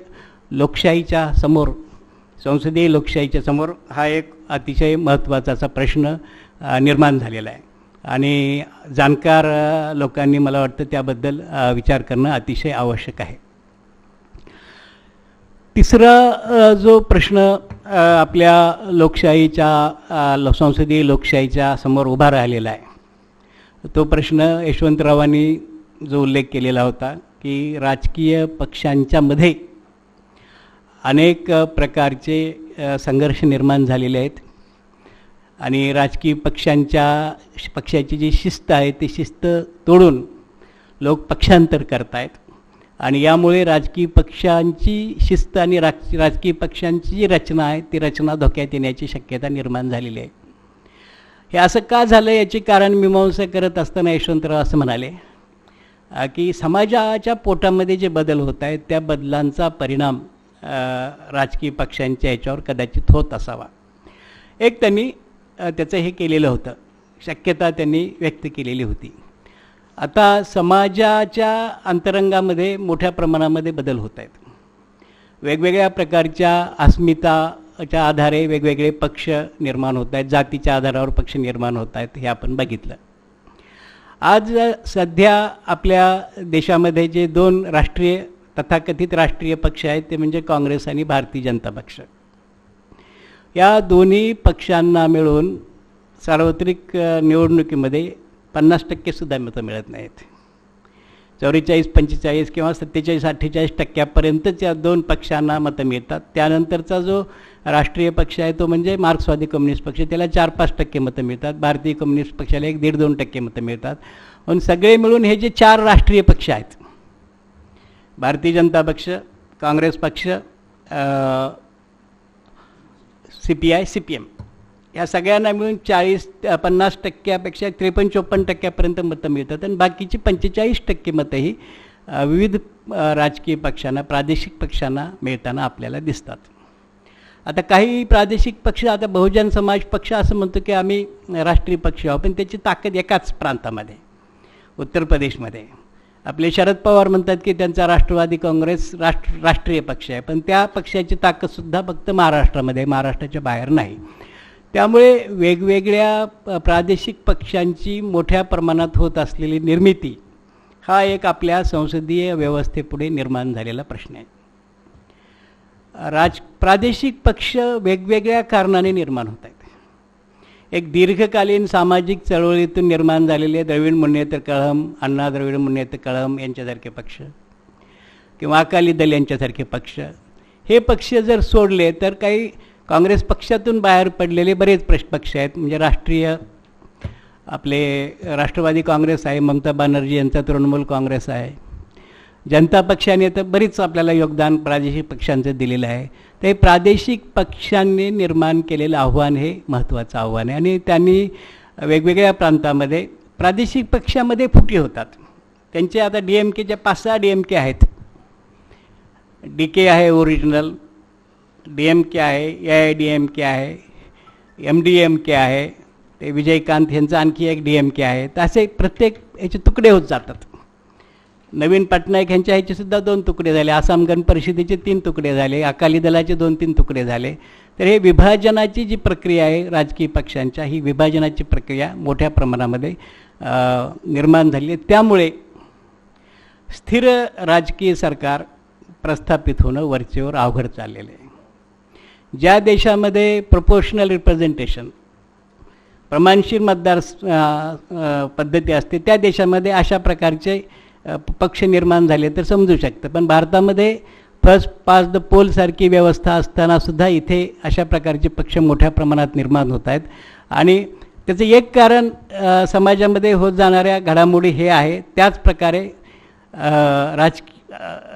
लोकशाहीच्या समोर, संसदीय लोकशाहीच्या समोर हा एक अतिशय महत्त्वाचा असा प्रश्न निर्माण झालेला आहे आणि जाणकार लोकांनी मला वाटतं त्याबद्दल विचार करणं अतिशय आवश्यक आहे. तिसरा जो प्रश्न आपल्या लोकशाहीच्या संसदीय लोकशाहीच्या समोर उभा राहिलेला आहे तो प्रश्न यशवंतरावांनी जो उल्लेख केलेला होता की राजकीय पक्षांच्यामध्ये अनेक प्रकारचे संघर्ष निर्माण झालेले आहेत आणि राजकीय पक्षाची जी शिस्त आहे ती शिस्त तोडून लोक पक्षांतर करत आहेत आणि यामुळे राजकीय पक्षांची शिस्त आणि राजकीय पक्षांची जी रचना आहे ती रचना धोक्यात येण्याची शक्यता निर्माण झालेली आहे. हे असं का झालं याची कारण मीमांसा करत असताना यशवंतराव असं म्हणाले की समाजाच्या पोटामध्ये जे बदल होत आहेत त्या बदलांचा परिणाम राजकीय पक्षांच्या याच्यावर कदाचित होत असावा. एक त्यांनी त्याचं हे केलेलं होतं, शक्यता त्यांनी व्यक्त केलेली होती. आता समाजाच्या अंतरंगामध्ये मोठ्या प्रमाणामध्ये बदल होत आहेत. वेगवेगळ्या प्रकारच्या अस्मिताच्या आधारे वेगवेगळे पक्ष निर्माण होत आहेत, जातीच्या आधारावर पक्ष निर्माण होत आहेत, हे आपण बघितलं. आज सध्या आपल्या देशामध्ये जे दोन तथाकथित राष्ट्रीय पक्ष आहेत ते म्हणजे काँग्रेस आणि भारतीय जनता पक्ष. या दोन्ही पक्षांना मिळून सार्वत्रिक निवडणुकीमध्ये 50% सुद्धा मतं मिळत नाहीत. 44-45 किंवा 47-48% या दोन पक्षांना मतं मिळतात. त्यानंतरचा जो राष्ट्रीय पक्ष आहे तो म्हणजे मार्क्सवादी कम्युनिस्ट पक्ष, त्याला 4-5% मतं मिळतात. भारतीय कम्युनिस्ट पक्षाला 1-1.5-2% मतं मिळतात. पण सगळे मिळून हे जे 4 राष्ट्रीय पक्ष आहेत, भारतीय जनता पक्ष, काँग्रेस पक्ष, CPI, CPM, या सगळ्यांना मिळून 50%पेक्षा 53-54% मतं मिळतात. आणि बाकीची 45% मतं ही विविध राजकीय पक्षांना, प्रादेशिक पक्षांना मिळताना आपल्याला दिसतात. आता काही प्रादेशिक पक्ष, आता बहुजन समाज पक्ष असं म्हणतो की आम्ही राष्ट्रीय पक्ष आहोत, पण त्याची ताकद एकाच प्रांतामध्ये, उत्तर प्रदेशमध्ये. आपले शरद पवार म्हणतात की त्यांचा राष्ट्रवादी काँग्रेस राष्ट्रीय पक्ष आहे, पण त्या पक्षाची ताकदसुद्धा फक्त महाराष्ट्रामध्ये, महाराष्ट्राच्या बाहेर नाही. त्यामुळे वेगवेगळ्या प्रादेशिक पक्षांची मोठ्या प्रमाणात होत असलेली निर्मिती हा एक आपल्या संसदीय व्यवस्थेपुढे निर्माण झालेला प्रश्न आहे. प्रादेशिक पक्ष वेगवेगळ्या कारणाने निर्माण होत आहेत. एक दीर्घकालीन सामाजिक चळवळीतून निर्माण झालेले द्रविड मुन्नेत्र कळघम, अण्णा द्रविड मुन्नेत्र कळघम यांच्यासारखे पक्ष किंवा अकाली दल यांच्यासारखे पक्ष, हे पक्ष जर सोडले तर काही काँग्रेस पक्षातून बाहेर पडलेले बरेच पक्ष आहेत. म्हणजे राष्ट्रीय आपले राष्ट्रवादी काँग्रेस आहे, ममता बॅनर्जी यांचा तृणमूल काँग्रेस आहे, जनता पक्षाने तर बरीच आपल्याला योगदान प्रादेशिक पक्षांचं दिलेलं आहे. तर हे प्रादेशिक पक्षांनी निर्माण केलेलं आव्हान हे महत्त्वाचं आव्हान आहे. आणि त्यांनी वेगवेगळ्या प्रांतामध्ये प्रादेशिक पक्षामध्ये फुटी होतात. त्यांचे आता DMKच्या 5-6 DMK आहेत. DK आहे ओरिजिनल, DMK आहे, AIDMK आहे, MDMK आहे, ते विजयकांत यांचा आणखी एक DMK आहे. तर असे प्रत्येक याचे तुकडे होत जातात. नवीन पटनायक यांच्या ह्याचेसुद्धा 2 तुकडे झाले, आसाम गण परिषदेचे 3 तुकडे झाले, अकाली दलाचे 2-3 तुकडे झाले. तर हे विभाजनाची जी प्रक्रिया आहे राजकीय पक्षांच्या, ही विभाजनाची प्रक्रिया मोठ्या प्रमाणामध्ये निर्माण झाली आहे. त्यामुळे स्थिर राजकीय सरकार प्रस्थापित होणं वरचेवर अवघड चाललेलं आहे. ज्या देशामध्ये प्रपोर्शनल रिप्रेझेंटेशन, प्रमाणशीर मतदार पद्धती असते, त्या देशामध्ये अशा प्रकारचे पक्ष निर्माण झाले तर समजू शकतं. पण भारतामध्ये फर्स्ट पास द पोल सारखी व्यवस्था असतानासुद्धा इथे अशा प्रकारचे पक्ष मोठ्या प्रमाणात निर्माण होत आहेत. आणि त्याचं एक कारण समाजामध्ये होत जाणाऱ्या घडामोडी हे आहे. त्याच प्रकारे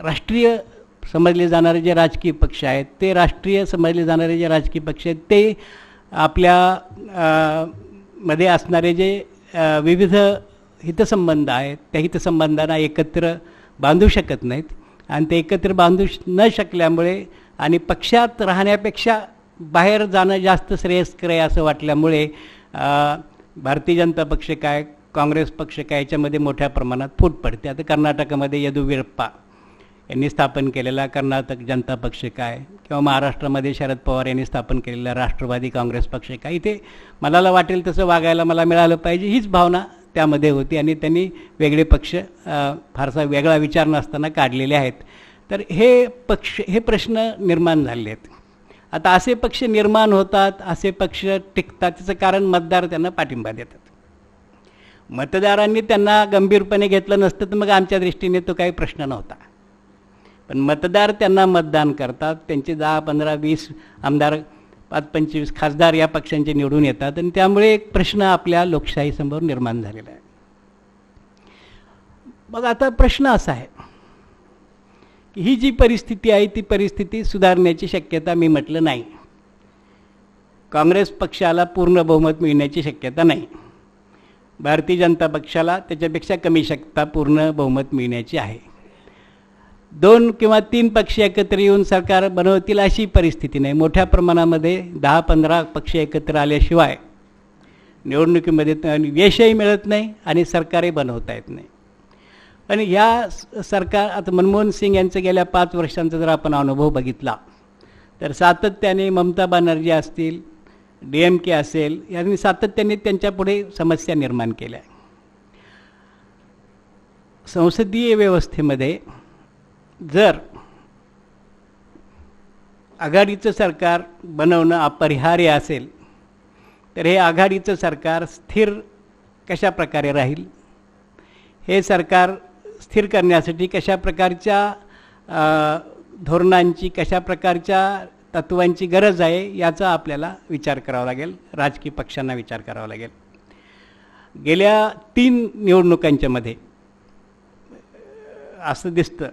राष्ट्रीय समजले जाणारे जे राजकीय पक्ष आहेत, ते राष्ट्रीय समजले जाणारे जे राजकीय पक्ष आहेत, ते आपल्या मध्ये असणारे जे विविध हितसंबंध आहेत, त्या हितसंबंधांना एकत्र बांधू शकत नाहीत. आणि ते एकत्र बांधू न शकल्यामुळे आणि पक्षात राहण्यापेक्षा बाहेर जाणं जास्त श्रेयस्कर आहे असं वाटल्यामुळे भारतीय जनता पक्ष काय, काँग्रेस पक्ष काय, याच्यामध्ये मोठ्या प्रमाणात फूट पडते. आता कर्नाटकामध्ये येदुवीरप्पा यांनी स्थापन केलेला कर्नाटक जनता पक्ष काय, किंवा महाराष्ट्रामध्ये शरद पवार यांनी स्थापन केलेला राष्ट्रवादी काँग्रेस पक्ष काय, इथे मला वाटेल तसं वागायला मला मिळालं पाहिजे हीच भावना त्यामध्ये होती. आणि त्यांनी वेगळे पक्ष फारसा वेगळा विचार नसताना काढलेले आहेत. तर हे प्रश्न निर्माण झाले आहेत. आता असे पक्ष निर्माण होतात, असे पक्ष टिकतात, त्याचं कारण मतदार त्यांना पाठिंबा देतात. मतदारांनी त्यांना गंभीरपणे घेतलं नसतं तर मग आमच्या दृष्टीने तो काही प्रश्न नव्हता. पण मतदार त्यांना मतदान करतात, त्यांचे 10, 15, 20 आमदार, 5-25 खासदार या पक्षांचे निवडून येतात. आणि त्यामुळे एक प्रश्न आपल्या लोकशाहीसमोर निर्माण झालेला आहे. मग आता प्रश्न असा आहे की ही जी परिस्थिती आहे ती परिस्थिती सुधारण्याची शक्यता मी म्हटलं नाही. काँग्रेस पक्षाला पूर्ण बहुमत मिळण्याची शक्यता नाही. भारतीय जनता पक्षाला त्याच्यापेक्षा कमी शक्यता पूर्ण बहुमत मिळण्याची आहे. 2 किंवा 3 पक्ष एकत्र येऊन सरकार बनवतील अशी परिस्थिती नाही. मोठ्या प्रमाणामध्ये 10-15 पक्ष एकत्र आल्याशिवाय निवडणुकीमध्ये यशही मिळत नाही आणि सरकारही बनवता येत नाही. आणि ह्या सरकार, आता मनमोहन सिंग यांचं गेल्या 5 वर्षांचा जर आपण अनुभव बघितला तर सातत्याने ममता बॅनर्जी असतील, DMK असेल, यांनी सातत्याने त्यांच्यापुढे समस्या निर्माण केल्या. संसदीय व्यवस्थेमध्ये जर आघाडीचं सरकार बनवणं अपरिहार्य असेल तर हे आघाडीचं सरकार स्थिर कशा प्रकारे राहील, हे सरकार स्थिर करण्यासाठी कशा प्रकारच्या धोरणांची, कशा प्रकारच्या तत्वांची गरज आहे याचा आपल्याला विचार करावा लागेल, राजकीय पक्षांना विचार करावा लागेल. गेल्या 3 निवडणुकांच्यामध्ये असं दिसतं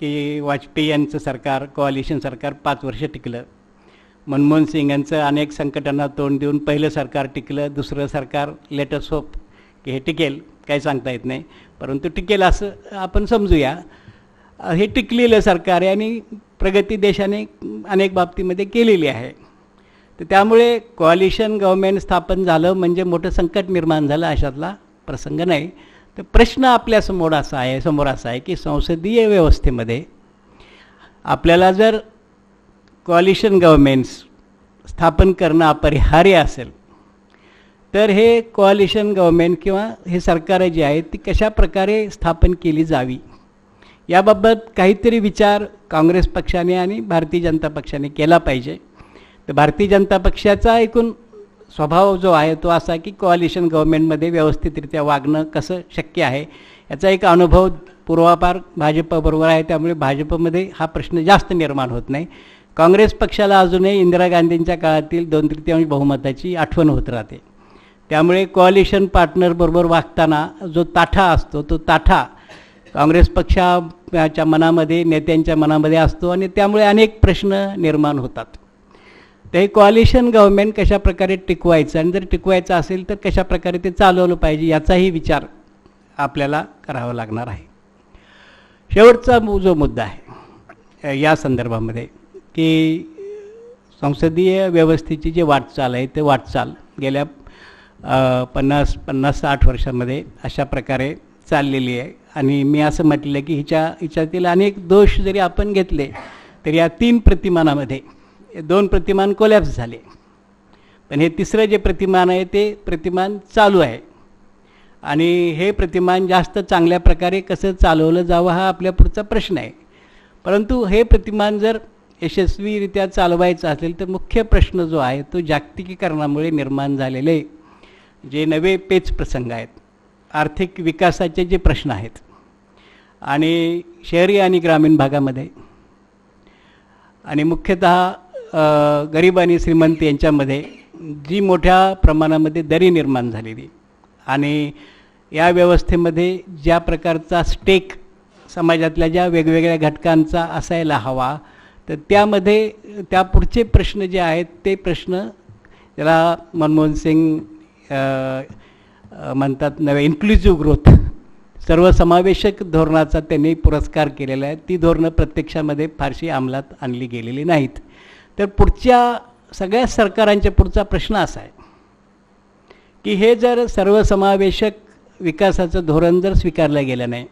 की वाजपेयी यांचं सरकार, कोalition सरकार 5 वर्ष टिकलं. मनमोहन सिंग यांचं अनेक संकटांना तोंड देऊन पहिलं सरकार टिकलं, दुसरं सरकार लेट अस होप की हे टिकेल, काही सांगता येत नाही, परंतु टिकेल असं आपण समजूया. हे टिकलेलं सरकार आहे आणि प्रगती देशाने अनेक बाबतीमध्ये केलेली आहे. तर त्यामुळे कोalition गव्हर्नमेंट स्थापन झालं म्हणजे मोठं संकट निर्माण झालं अशातला प्रसंग नाही. तर प्रश्न आपल्यासमोर असा आहे की संसदीय व्यवस्थेमध्ये आपल्याला जर कोalition गव्हर्नमेंट्स स्थापन करणं अपरिहार्य असेल तर हे कोalition गव्हर्नमेंट किंवा हे सरकारं जी आहेत ती कशा प्रकारे स्थापन केली जावी याबाबत काहीतरी विचार काँग्रेस पक्षाने आणि भारतीय जनता पक्षाने केला पाहिजे. तर भारतीय जनता पक्षाचा एकूण स्वभाव जो आहे तो असा की कोalition गव्हर्नमेंटमध्ये व्यवस्थितरित्या वागणं कसं शक्य आहे याचा एक अनुभव पूर्वापार भाजपबरोबर आहे. त्यामुळे भाजपमध्ये हा प्रश्न जास्त निर्माण होत नाही. काँग्रेस पक्षाला अजूनही इंदिरा गांधींच्या काळातील 2/3 बहुमताची आठवण होत राहते. त्यामुळे कोalition पार्टनरबरोबर वागताना जो ताठा असतो तो ताठा काँग्रेस पक्षाच्या मनामध्ये, नेत्यांच्या मनामध्ये असतो आणि त्यामुळे अनेक प्रश्न निर्माण होतात. तर हे कोalition गव्हर्नमेंट कशा प्रकारे टिकवायचं आणि जर टिकवायचं असेल तर कशा प्रकारे ते चालवलं पाहिजे याचाही विचार आपल्याला करावा लागणार आहे. शेवटचा जो मुद्दा आहे या संदर्भामध्ये की संसदीय व्यवस्थेची जी वाटचाल आहे ते वाटचाल गेल्या 50-60 वर्षामध्ये अशा प्रकारे चाललेली आहे. आणि मी असं म्हटलं की हिच्यातील अनेक दोष जरी आपण घेतले तर या 3 प्रतिमानामध्ये 2 प्रतिमान कोलॅप्स झाले, पण हे तिसरं जे प्रतिमान आहे ते प्रतिमान चालू आहे. आणि हे प्रतिमान जास्त चांगल्या प्रकारे कसं चालवलं जावं हा आपल्या पुढचा प्रश्न आहे. परंतु हे प्रतिमान जर यशस्वीरित्या चालवायचं असेल तर मुख्य प्रश्न जो आहे तो जागतिकीकरणामुळे निर्माण झालेले जे नवे पेच प्रसंग आहेत, आर्थिक विकासाचे जे प्रश्न आहेत आणि शहरी आणि ग्रामीण भागामध्ये आणि मुख्यतः गरीब आणि श्रीमंत यांच्यामध्ये जी मोठ्या प्रमाणामध्ये दरी निर्माण झालेली आणि या व्यवस्थेमध्ये ज्या प्रकारचा स्टेक समाजातल्या ज्या वेगवेगळ्या घटकांचा असायला हवा तर त्यामध्ये त्या पुढचे प्रश्न जे आहेत ते प्रश्न ज्याला मनमोहन सिंग म्हणतात नवे इन्क्लुझिव्ह ग्रोथ, सर्वसमावेशक धोरणाचा त्यांनी पुरस्कार केलेला आहे. ती धोरणं प्रत्यक्षामध्ये फारशी अंमलात आणली गेलेली नाहीत. तर पुढच्या सगळ्या सरकारांच्या पुढचा प्रश्न असा आहे की हे जर सर्वसमावेशक विकासाचं धोरण जर स्वीकारलं गेलं नाही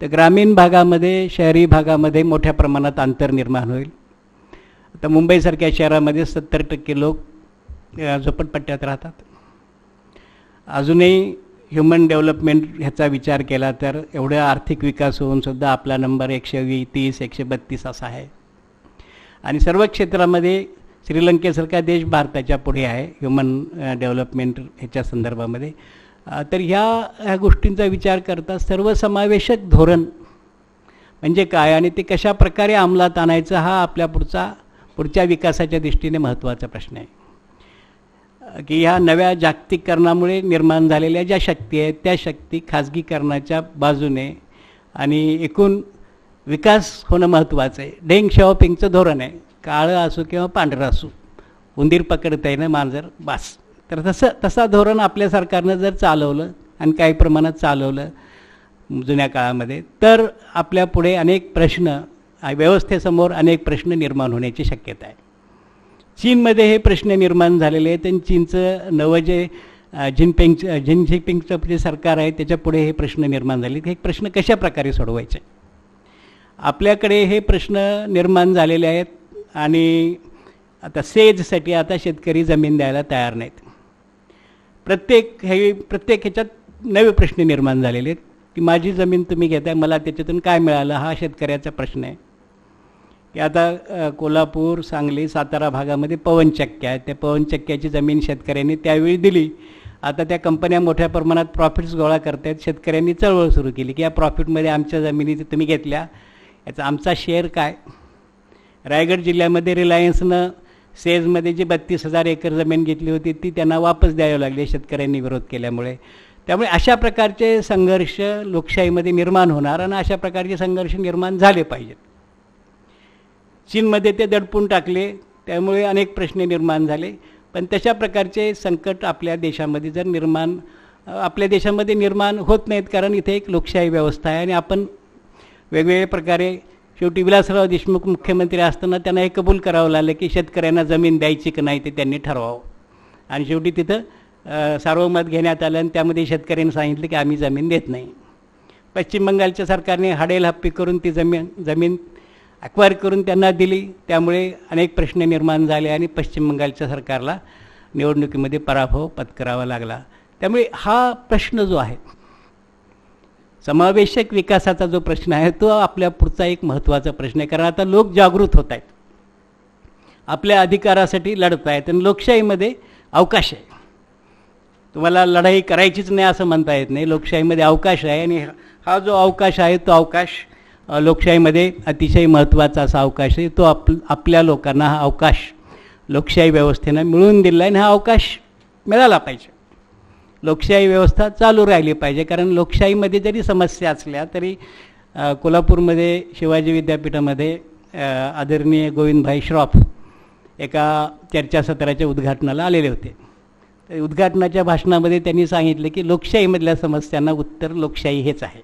तर ग्रामीण भागामध्ये, शहरी भागामध्ये मोठ्या प्रमाणात अंतर निर्माण होईल. आता मुंबईसारख्या शहरामध्ये 70% लोक झोपडपट्ट्यात राहतात. अजूनही ह्युमन डेव्हलपमेंट ह्याचा विचार केला तर एवढा आर्थिक विकास होऊनसुद्धा आपला नंबर 130, 132 असा आहे. आणि सर्व क्षेत्रामध्ये श्रीलंकेसारखा देश भारताच्या पुढे आहे ह्युमन डेव्हलपमेंट ह्याच्या संदर्भामध्ये. तर ह्या गोष्टींचा विचार करता सर्वसमावेशक धोरण म्हणजे काय आणि ते कशा प्रकारे अंमलात आणायचं हा आपल्या पुढच्या विकासाच्या दृष्टीने महत्त्वाचा प्रश्न आहे. की ह्या नव्या जागतिकीकरणामुळे निर्माण झालेल्या ज्या शक्ती आहेत त्या शक्ती खाजगीकरणाच्या बाजूने आणि एकूण विकास होणं महत्त्वाचं आहे. डेंग शाओपिंगचं धोरण आहे, काळं असो किंवा पांढरं असो, उंदीर पकडता येणं मांजर बास. तर तसा धोरण आपल्या सरकारनं जर चालवलं आणि काही प्रमाणात चालवलं जुन्या काळामध्ये तर आपल्या पुढे अनेक प्रश्न, व्यवस्थेसमोर अनेक प्रश्न निर्माण होण्याची शक्यता आहे. चीनमध्ये हे प्रश्न निर्माण झालेले आहेत आणि चीनचं नवं जे जिनपिंगचं जे सरकार आहे त्याच्यापुढे हे प्रश्न निर्माण झाले. हे प्रश्न कशा प्रकारे सोडवायचे, आपल्याकडे हे प्रश्न निर्माण झालेले आहेत आणि आता सेजसाठी आता शेतकरी जमीन द्यायला तयार नाहीत. प्रत्येक ह्याच्यात नवे प्रश्न निर्माण झालेले आहेत की माझी जमीन तुम्ही घेताय, मला त्याच्यातून काय मिळालं हा शेतकऱ्याचा प्रश्न आहे. की आता कोल्हापूर, सांगली, सातारा भागामध्ये पवनचक्क्या आहेत. त्या पवनचक्क्याची जमीन शेतकऱ्यांनी त्यावेळी दिली. आता त्या कंपन्या मोठ्या प्रमाणात प्रॉफिट्स गोळा करत आहेत. शेतकऱ्यांनी चळवळ सुरू केली की या प्रॉफिटमध्ये आमच्या जमिनी तुम्ही घेतल्या, याचा आमचा शेअर काय. रायगड जिल्ह्यामध्ये रिलायन्सनं सेजमध्ये जी 32,000 एकर जमीन घेतली होती ती त्यांना वापस द्यावी लागली शेतकऱ्यांनी विरोध केल्यामुळे. त्यामुळे अशा प्रकारचे संघर्ष लोकशाहीमध्ये निर्माण होणार आणि अशा प्रकारचे संघर्ष निर्माण झाले पाहिजेत. चीनमध्ये ते दडपून टाकले, त्यामुळे अनेक प्रश्न निर्माण झाले. पण तशा प्रकारचे संकट आपल्या देशामध्ये आपल्या देशामध्ये निर्माण होत नाहीत, कारण इथे एक लोकशाही व्यवस्था आहे. आणि आपण वेगवेगळ्या प्रकारे शेवटी विलासराव देशमुख मुख्यमंत्री असताना त्यांना हे कबूल करावं लागलं की शेतकऱ्यांना जमीन द्यायची की नाही ते त्यांनी ठरवावं. आणि शेवटी तिथं सार्वमत घेण्यात आलं आणि त्यामध्ये शेतकऱ्यांनी सांगितलं की आम्ही जमीन देत नाही. पश्चिम बंगालच्या सरकारने हाडेलहप्पी करून ती जमीन अक्वायर करून त्यांना दिली. त्यामुळे अनेक प्रश्न निर्माण झाले आणि पश्चिम बंगालच्या सरकारला निवडणुकीमध्ये पराभव पत्करावा लागला. त्यामुळे हा प्रश्न जो आहे, समावेशक विकासाचा जो प्रश्न आहे, तो आपल्या पुढचा एक महत्त्वाचा प्रश्न आहे. कारण आता लोक जागृत होत आहेत, आपल्या अधिकारासाठी लढत आहेत आणि लोकशाहीमध्ये अवकाश आहे. तुम्हाला लढाई करायचीच नाही असं म्हणता येत नाही. लोकशाहीमध्ये अवकाश आहे आणि हा जो अवकाश आहे तो अवकाश लोकशाहीमध्ये अतिशय महत्त्वाचा असा अवकाश आहे. तो आपल्या लोकांना हा अवकाश लोकशाही व्यवस्थेनं मिळवून दिला आहे आणि हा अवकाश मिळाला पाहिजे. लोकशाही व्यवस्था चालू राहिली पाहिजे. कारण लोकशाहीमध्ये जरी समस्या असल्या तरी कोल्हापूरमध्ये शिवाजी विद्यापीठामध्ये आदरणीय गोविंदभाई श्रॉफ एका चर्चासत्राच्या उद्घाटनाला आलेले होते. तर उद्घाटनाच्या भाषणामध्ये त्यांनी सांगितलं की लोकशाहीमधल्या समस्यांना उत्तर लोकशाही हेच आहे,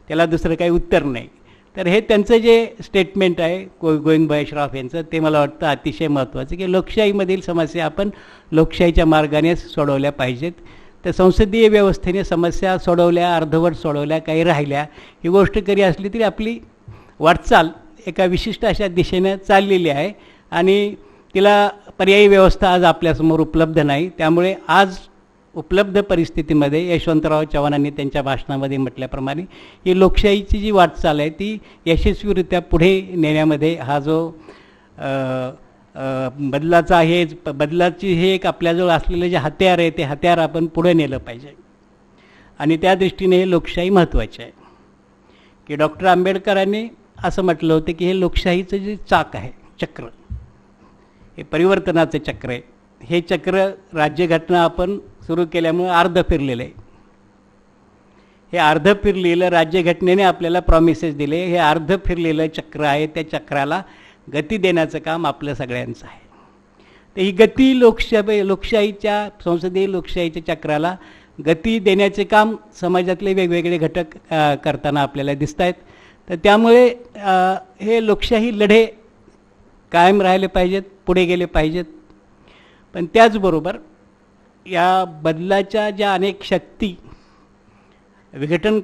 त्याला दुसरं काही उत्तर नाही. तर हे त्यांचं जे स्टेटमेंट आहे गोविंदभाई श्रॉफ यांचं, ते मला वाटतं अतिशय महत्त्वाचं की लोकशाहीमधील समस्या आपण लोकशाहीच्या मार्गाने सोडवल्या पाहिजेत. तर संसदीय व्यवस्थेने समस्या सोडवल्या, अर्धवट सोडवल्या, काही राहिल्या, ही गोष्ट खरी असली तरी आपली वाटचाल एका विशिष्ट अशा दिशेनं चाललेली आहे आणि तिला पर्यायी व्यवस्था आज आपल्यासमोर उपलब्ध नाही. त्यामुळे आज उपलब्ध परिस्थितीमध्ये यशवंतराव चव्हाणांनी त्यांच्या भाषणामध्ये म्हटल्याप्रमाणे ही लोकशाहीची जी वाटचाल आहे ती यशस्वीरित्या पुढे नेण्यामध्ये हा जो बदलाची हे एक आपल्याजवळ असलेलं जे हत्यार आहे ते हत्यार आपण पुढे नेलं पाहिजे. आणि त्या दृष्टीने हे लोकशाही महत्त्वाची आहे. की डॉक्टर आंबेडकरांनी असं म्हटलं होतं की हे लोकशाहीचं जे चाक आहे, चक्र, हे परिवर्तनाचं चक्र आहे. हे चक्र राज्यघटना आपण सुरू केल्यामुळे अर्ध फिरलेलं आहे. हे अर्ध फिरलेलं राज्यघटनेने आपल्याला प्रॉमिसेस दिले. हे अर्ध फिरलेलं चक्र आहे, त्या चक्राला गती देण्याचं काम आपलं सगळ्यांचं आहे. तर ही गती लोकशाहीच्या संसदीय लोकशाहीच्या चक्राला गती देण्याचे काम समाजातले वेगवेगळे घटक करताना आपल्याला दिसत आहेत. तर त्यामुळे हे लोकशाही लढे कायम राहिले पाहिजेत, पुढे गेले पाहिजेत. पण त्याचबरोबर या बदलाच्या ज्या अनेक शक्ती विघटन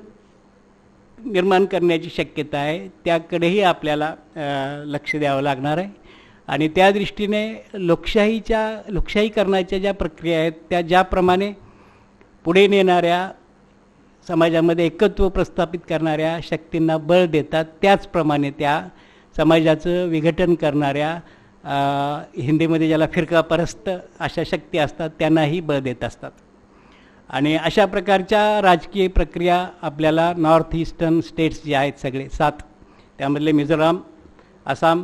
निर्माण करण्याची शक्यता आहे त्याकडेही आपल्याला लक्ष द्यावं लागणार आहे. आणि त्या दृष्टीने लोकशाहीकरणाच्या ज्या प्रक्रिया आहेत त्या ज्याप्रमाणे पुढे नेणाऱ्या, समाजामध्ये एकत्व प्रस्थापित करणाऱ्या शक्तींना बळ देतात, त्याचप्रमाणे त्या समाजाचं विघटन करणाऱ्या हिंदीमध्ये ज्याला फिरकापरस्त अशा शक्ती असतात त्यांनाही बळ देत असतात. आणि अशा प्रकारच्या राजकीय प्रक्रिया आपल्याला नॉर्थ ईस्टर्न स्टेट्स जे आहेत सगळे 7, त्यामधले मिझोराम, आसाम,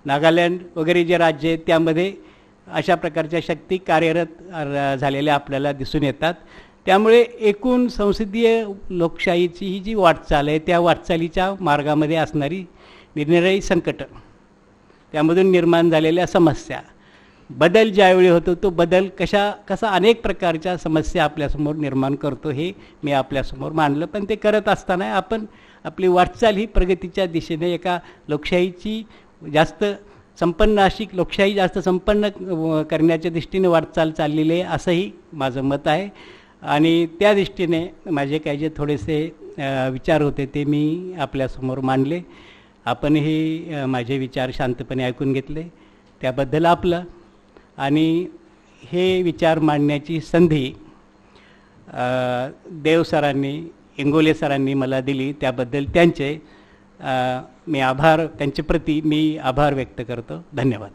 नागालँड वगैरे जे राज्य आहेत त्यामध्ये अशा प्रकारच्या शक्ती कार्यरत झालेल्या आपल्याला दिसून येतात. त्यामुळे एकूण संसदीय लोकशाहीची ही जी वाटचाल आहे त्या वाटचालीच्या मार्गामध्ये असणारी निरनिराळी संकटं, त्यामधून निर्माण झालेल्या समस्या, बदल ज्यावेळी होतो तो बदल कसा अनेक प्रकारच्या समस्या आपल्यासमोर निर्माण करतो हे मी आपल्यासमोर मांडलं. पण ते करत असताना आपण आपली वाटचाल ही प्रगतीच्या दिशेने एका लोकशाही जास्त संपन्न करण्याच्या दृष्टीने वाटचाल चाललेली आहे असंही माझं मत आहे. आणि त्या दृष्टीने माझे काही जे थोडेसे विचार होते ते मी आपल्यासमोर मांडले. आपणही माझे विचार शांतपणे ऐकून घेतले, त्याबद्दल आपलं. आणि हे विचार मांडण्याची संधी देव सरांनी, इंगोले सरांनी मला दिली, त्याबद्दल त्यांचे. मी त्यांच्या प्रती मी आभार व्यक्त करतो. धन्यवाद.